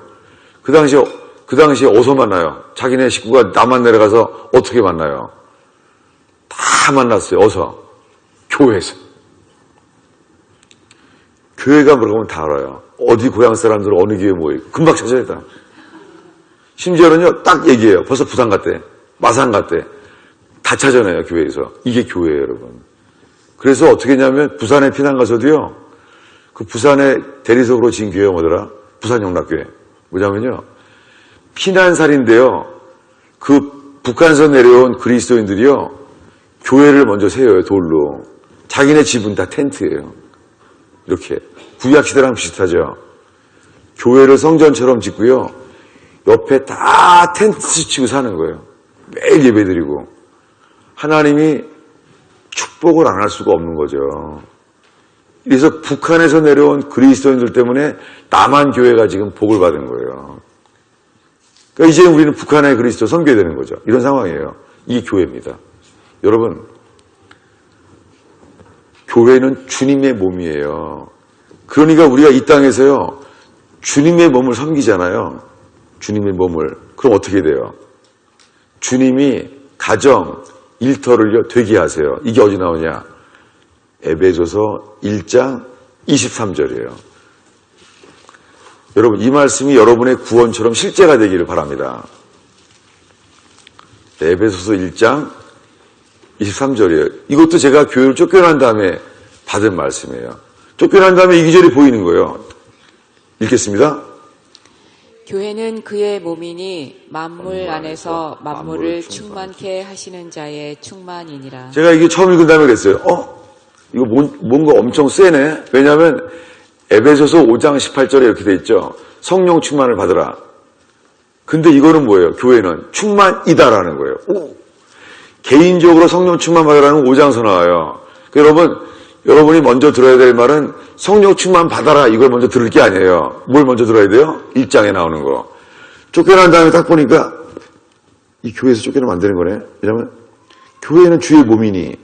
그 당시에 어디서 만나요? 자기네 식구가 남한 내려가서 어떻게 만나요? 다 만났어요. 어디서? 교회에서. 교회가 물어보면 다 알아요. 어디 고향 사람들 어느 교회 모여 있고 금방 찾아야 돼. 심지어는요, 딱 얘기해요. 벌써 부산 갔대. 마산 갔대. 다 찾아내요, 교회에서. 이게 교회예요, 여러분. 그래서 어떻게 했냐면, 부산에 피난 가서도요, 그 부산에 대리석으로 지은 교회가 뭐더라? 부산영락교회. 뭐냐면요, 피난살인데요, 그 북한에서 내려온 그리스도인들이요, 교회를 먼저 세워요, 돌로. 자기네 집은 다 텐트예요. 이렇게. 구약시대랑 비슷하죠. 교회를 성전처럼 짓고요, 옆에 다 텐트 치고 사는 거예요. 매일 예배드리고. 하나님이 축복을 안 할 수가 없는 거죠. 그래서 북한에서 내려온 그리스도인들 때문에 남한 교회가 지금 복을 받은 거예요. 그러니까 이제 우리는 북한의 그리스도 섬겨야 되는 거죠. 이런 상황이에요. 이게 교회입니다. 여러분, 교회는 주님의 몸이에요. 그러니까 우리가 이 땅에서요, 주님의 몸을 섬기잖아요. 주님의 몸을. 그럼 어떻게 돼요? 주님이 가정, 일터를요, 되게 하세요. 이게 어디 나오냐? 에베소서 1장 23절이에요. 여러분, 이 말씀이 여러분의 구원처럼 실제가 되기를 바랍니다. 에베소서 1장 23절이에요. 이것도 제가 교회를 쫓겨난 다음에 받은 말씀이에요. 쫓겨난 다음에 이 기절이 보이는 거예요. 읽겠습니다. 교회는 그의 몸이니 만물 안에서 만물을 충만케 하시는 자의 충만이니라. 제가 이게 처음 읽은 다음에 그랬어요. 이거 뭔가 엄청 세네. 왜냐하면 에베소서 5장 18절에 이렇게 돼 있죠. 성령 충만을 받으라. 근데 이거는 뭐예요? 교회는 충만이다라는 거예요. 개인적으로 성령 충만 받으라는 5장서 나와요. 그러니까 여러분이 먼저 들어야 될 말은 성령 충만 받아라 이걸 먼저 들을 게 아니에요. 뭘 먼저 들어야 돼요? 1장에 나오는 거. 쫓겨난 다음에 딱 보니까 이 교회에서 쫓겨나면 안 되는 거네. 왜냐하면 교회는 주의 몸이니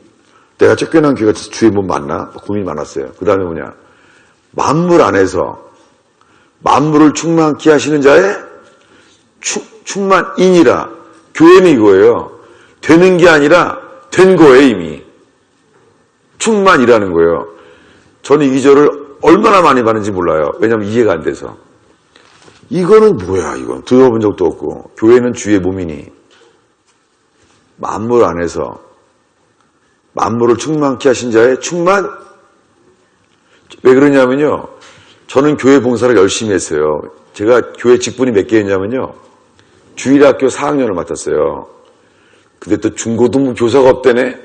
내가 쫓겨난 교회가 주의 몸 맞나? 고민이 많았어요. 그 다음에 뭐냐? 만물 안에서 만물을 충만케 하시는 자의 충만인이라. 교회는 이거예요. 되는 게 아니라 된 거예요, 이미. 충만이라는 거예요. 저는 이 기절을 얼마나 많이 받는지 몰라요. 왜냐하면 이해가 안 돼서. 이거는 뭐야, 이건. 들어본 적도 없고. 교회는 주의 몸이니 만물 안에서 만물을 충만케 하신 자의 충만. 왜 그러냐면요. 저는 교회 봉사를 열심히 했어요. 제가 교회 직분이 몇 개였냐면요. 주일학교 4학년을 맡았어요. 근데 또 중고등부 교사가 없대네.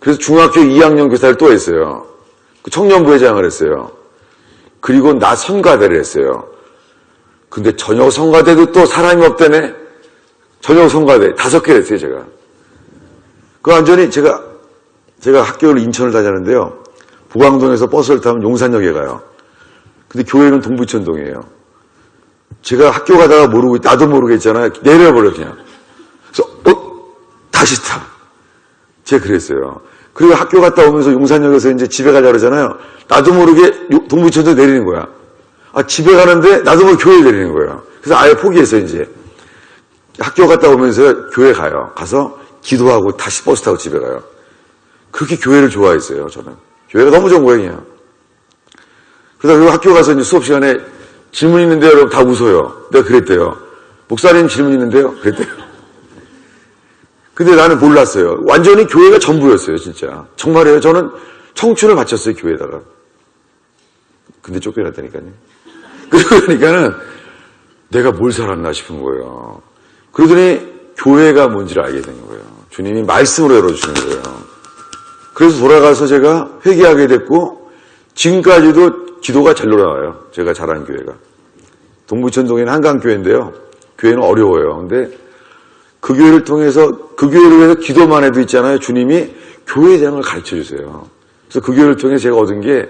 그래서 중학교 2학년 교사를 또 했어요. 그 청년부회장을 했어요. 그리고 낮 성가대를 했어요. 근데 저녁 성가대도 또 사람이 없대네. 저녁 성가대 5개를 했어요, 제가. 그 완전히 제가 학교를 인천을 다녔는데요. 보강동에서 버스를 타면 용산역에 가요. 근데 교회는 동부천동이에요. 제가 학교 가다가 나도 모르게 있잖아요. 내려버려, 그냥. 그래서, 다시 타. 제가 그랬어요. 그리고 학교 갔다 오면서 용산역에서 이제 집에 가자 그러잖아요. 나도 모르게 동부천도 내리는 거야. 집에 가는데 나도 모르게 교회에 내리는 거예요. 그래서 아예 포기했어요, 이제. 학교 갔다 오면서 교회 가요. 가서 기도하고 다시 버스 타고 집에 가요. 그렇게 교회를 좋아했어요, 저는. 교회가 너무 좋은 거예요. 그래서 학교 가서 이제 수업 시간에 질문 있는데요, 여러분 다 웃어요. 내가 그랬대요. 목사님 질문 있는데요? 그랬대요. 근데 나는 몰랐어요. 완전히 교회가 전부였어요, 진짜. 정말이에요. 저는 청춘을 바쳤어요, 교회에다가. 근데 쫓겨났다니까요. 그러니까는 내가 뭘 살았나 싶은 거예요. 그러더니 교회가 뭔지를 알게 된 거예요. 주님이 말씀으로 열어주시는 거예요. 그래서 돌아가서 제가 회개하게 됐고, 지금까지도 기도가 잘 돌아와요. 제가 자란 교회가. 동부천동에는 한강교회인데요. 교회는 어려워요. 근데 그 교회를 통해서, 그 교회를 위해서 기도만 해도 있잖아요. 주님이 교회에 대한 걸 가르쳐 주세요. 그래서 그 교회를 통해 제가 얻은 게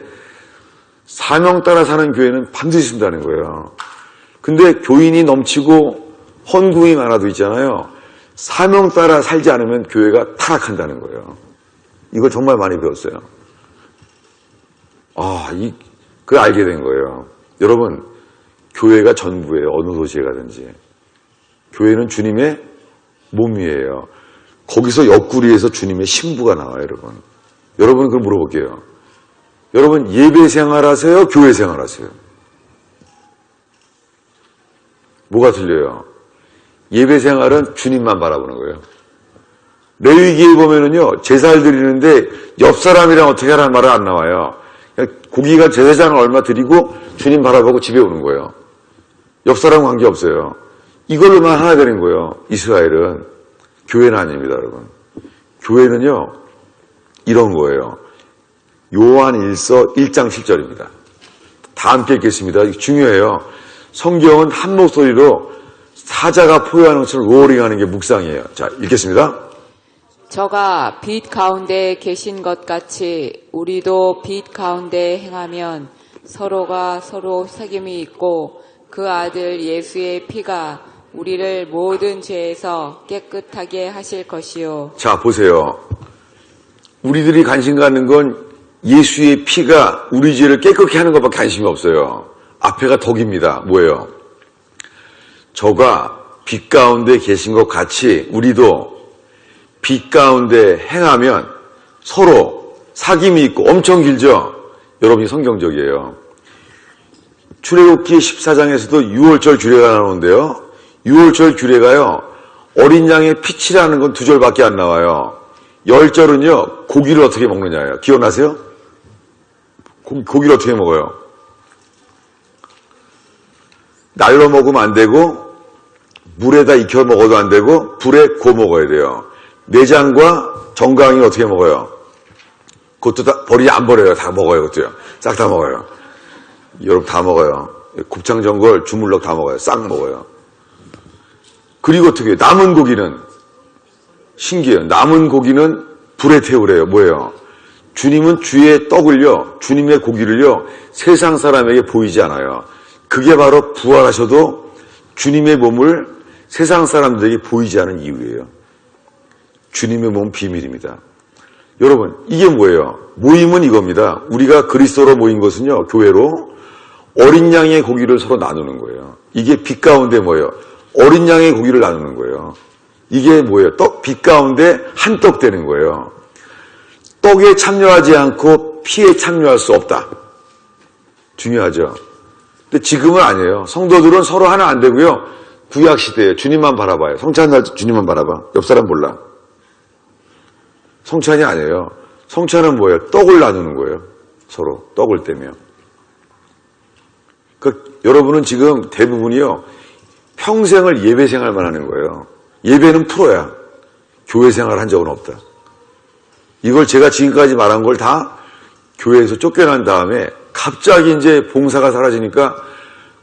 사명 따라 사는 교회는 반드시 쓴다는 거예요. 근데 교인이 넘치고 헌금이 많아도 있잖아요. 사명 따라 살지 않으면 교회가 타락한다는 거예요. 이걸 정말 많이 배웠어요. 그걸 알게 된 거예요. 여러분, 교회가 전부예요. 어느 도시에 가든지. 교회는 주님의 몸이에요. 거기서 옆구리에서 주님의 신부가 나와요, 여러분. 여러분, 그걸 물어볼게요. 여러분, 예배 생활하세요? 교회 생활하세요? 뭐가 틀려요? 예배 생활은 주님만 바라보는 거예요. 레위기에 보면은요, 제사를 드리는데 옆 사람이랑 어떻게 하라는 말은 안 나와요. 그냥 고기가 제사장을 얼마 드리고 주님 바라보고 집에 오는 거예요. 옆 사람 관계 없어요. 이걸로만 하나 되는 거예요. 이스라엘은. 교회는 아닙니다, 여러분. 교회는요, 이런 거예요. 요한 1서 1장 7절입니다. 다 함께 읽겠습니다. 이거 중요해요. 성경은 한 목소리로 사자가 포효하는 것처럼 로어링하는 게 묵상이에요. 자, 읽겠습니다. 저가 빛 가운데 계신 것 같이 우리도 빛 가운데 행하면 서로가 서로 사귐이 있고 그 아들 예수의 피가 우리를 모든 죄에서 깨끗하게 하실 것이요. 자, 보세요. 우리들이 관심 갖는 건 예수의 피가 우리 죄를 깨끗게 하는 것밖에 관심이 없어요. 앞에가 덕입니다. 뭐예요? 저가 빛 가운데 계신 것 같이 우리도 빛 가운데 행하면 서로 사귐이 있고 엄청 길죠? 여러분이 성경적이에요. 출애굽기 14장에서도 6월절 규례가 나오는데요. 6월절 규례가요. 어린 양의 피치라는 건 2절밖에 안 나와요. 10절은요. 고기를 어떻게 먹느냐예요. 기억나세요? 고기를 어떻게 먹어요? 날로 먹으면 안 되고 물에다 익혀 먹어도 안 되고 불에 구워 먹어야 돼요. 내장과 정강이 어떻게 먹어요? 그것도 다 안 버려요. 다 먹어요. 그것도요. 싹 다 먹어요. 여러분 다 먹어요. 곱창 전골, 주물럭 다 먹어요. 싹 먹어요. 그리고 어떻게 해요? 남은 고기는 신기해요. 남은 고기는 불에 태우래요. 뭐예요? 주님은 주의 떡을요, 주님의 고기를요, 세상 사람에게 보이지 않아요. 그게 바로 부활하셔도 주님의 몸을 세상 사람들에게 보이지 않은 이유예요. 주님의 몸 비밀입니다. 여러분, 이게 뭐예요? 모임은 이겁니다. 우리가 그리스도로 모인 것은요, 교회로 어린 양의 고기를 서로 나누는 거예요. 이게 빛 가운데 뭐예요? 어린 양의 고기를 나누는 거예요. 이게 뭐예요? 빛 가운데 한떡 되는 거예요. 떡에 참여하지 않고 피에 참여할 수 없다. 중요하죠. 근데 지금은 아니에요. 성도들은 서로 하나 안 되고요. 구약 시대에 주님만 바라봐요. 성찬 날 주님만 바라봐. 옆 사람 몰라. 성찬이 아니에요. 성찬은 뭐예요? 떡을 나누는 거예요. 서로 떡을 떼며. 여러분은 지금 대부분이요. 평생을 예배 생활만 하는 거예요. 예배는 프로야. 교회 생활 한 적은 없다. 이걸 제가 지금까지 말한 걸 다 교회에서 쫓겨난 다음에 갑자기 이제 봉사가 사라지니까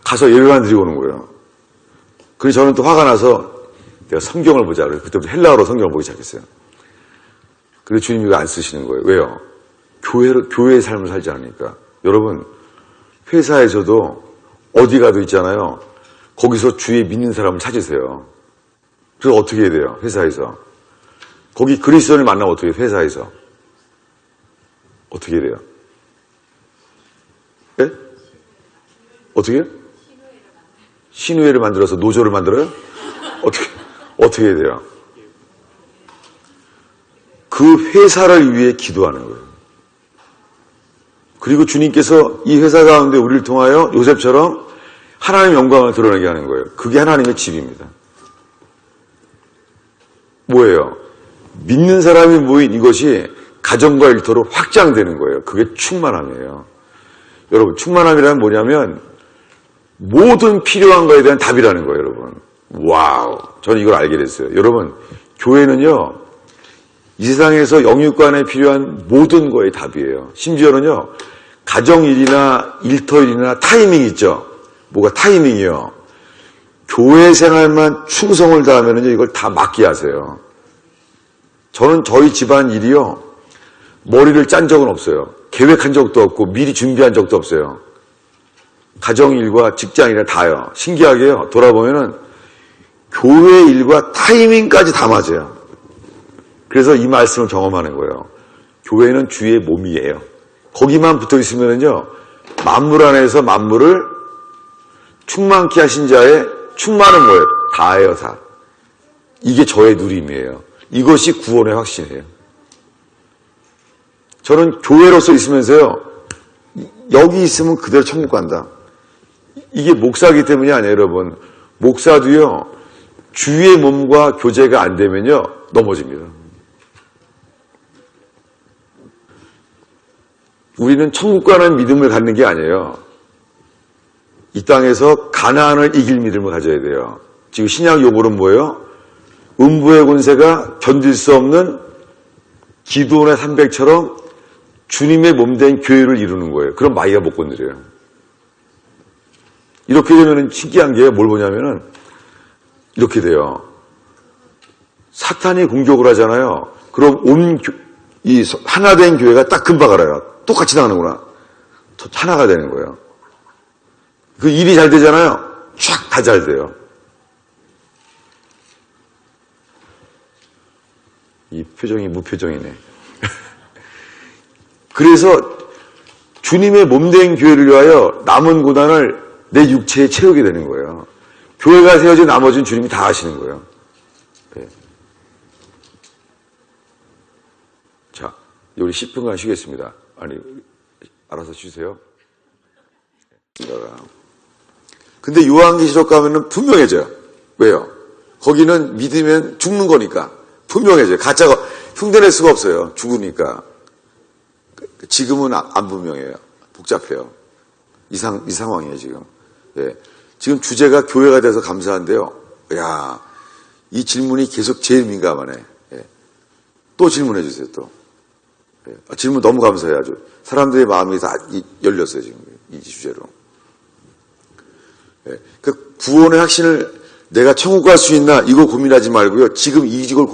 가서 예배만 드리고 오는 거예요. 그래서 저는 또 화가 나서 내가 성경을 보자. 그래서 그때부터 헬라어로 성경을 보기 시작했어요. 그래서 주님이 이거 안 쓰시는 거예요. 왜요? 교회의 삶을 살지 않으니까. 여러분, 회사에서도 어디 가도 있잖아요. 거기서 주의 믿는 사람을 찾으세요. 그래서 어떻게 해야 돼요? 회사에서. 거기 그리스도인을 만나면 어떻게 해요? 회사에서. 어떻게 해야 돼요? 예? 어떻게 해요? 신우회를 만들어서 노조를 만들어요? 어떻게 해야 돼요? 그 회사를 위해 기도하는 거예요. 그리고 주님께서 이 회사 가운데 우리를 통하여 요셉처럼 하나님의 영광을 드러내게 하는 거예요. 그게 하나님의 집입니다. 뭐예요? 믿는 사람이 모인 이것이 가정과 일터로 확장되는 거예요. 그게 충만함이에요. 여러분, 충만함이란 뭐냐면 모든 필요한 거에 대한 답이라는 거예요, 여러분. 와우. 저는 이걸 알게 됐어요. 여러분, 교회는요, 이 세상에서 영육간에 필요한 모든 거의 답이에요. 심지어는요, 가정일이나 일터일이나 타이밍 있죠? 뭐가 타이밍이요? 교회 생활만 충성을 다하면요, 이걸 다 맡게 하세요. 저는 저희 집안 일이요, 머리를 짠 적은 없어요. 계획한 적도 없고 미리 준비한 적도 없어요. 가정일과 직장일이나 다요. 신기하게요. 돌아보면은 교회 일과 타이밍까지 다 맞아요. 그래서 이 말씀을 경험하는 거예요. 교회는 주의 몸이에요. 거기만 붙어 있으면은요, 만물 안에서 만물을 충만케 하신 자의 충만은 뭐예요? 다예요, 다. 이게 저의 누림이에요. 이것이 구원의 확신이에요. 저는 교회로서 있으면서요, 여기 있으면 그대로 천국 간다. 이게 목사이기 때문이 아니에요, 여러분. 목사도요, 주의 몸과 교제가 안 되면요, 넘어집니다. 우리는 천국 가는 믿음을 갖는 게 아니에요. 이 땅에서 가나안을 이길 믿음을 가져야 돼요. 지금 신약 요구는 뭐예요? 음부의 권세가 견딜 수 없는 기드온의 300처럼 주님의 몸된 교회를 이루는 거예요. 그럼 마귀가 못 건드려요. 이렇게 되면 신기한 게 뭘 보냐면은 이렇게 돼요. 사탄이 공격을 하잖아요. 그럼 이 하나 된 교회가 딱 금방 알아요. 똑같이 나가는구나. 하나가 되는 거예요. 그 일이 잘 되잖아요. 쫙 다 잘 돼요. 이 표정이 무표정이네. 그래서 주님의 몸된 교회를 위하여 남은 고난을 내 육체에 채우게 되는 거예요. 교회가 세워진 나머지는 주님이 다 하시는 거예요. 네. 자, 우리 10분간 쉬겠습니다. 아니, 알아서 쉬세요. 근데 요한계시록 가면은 분명해져요. 왜요? 거기는 믿으면 죽는 거니까. 분명해져요. 가짜가 흉내낼 수가 없어요. 죽으니까. 지금은 안 분명해요. 복잡해요. 이 상황이에요, 지금. 예. 지금 주제가 교회가 돼서 감사한데요. 야, 이 질문이 계속 제일 민감하네. 예. 또 질문해 주세요, 또. 예. 질문 너무 감사해요, 아주. 사람들의 마음이 다 열렸어요, 지금. 이 주제로. 예. 그 구원의 확신을 내가 천국 갈 수 있나, 이거 고민하지 말고요. 지금 이걸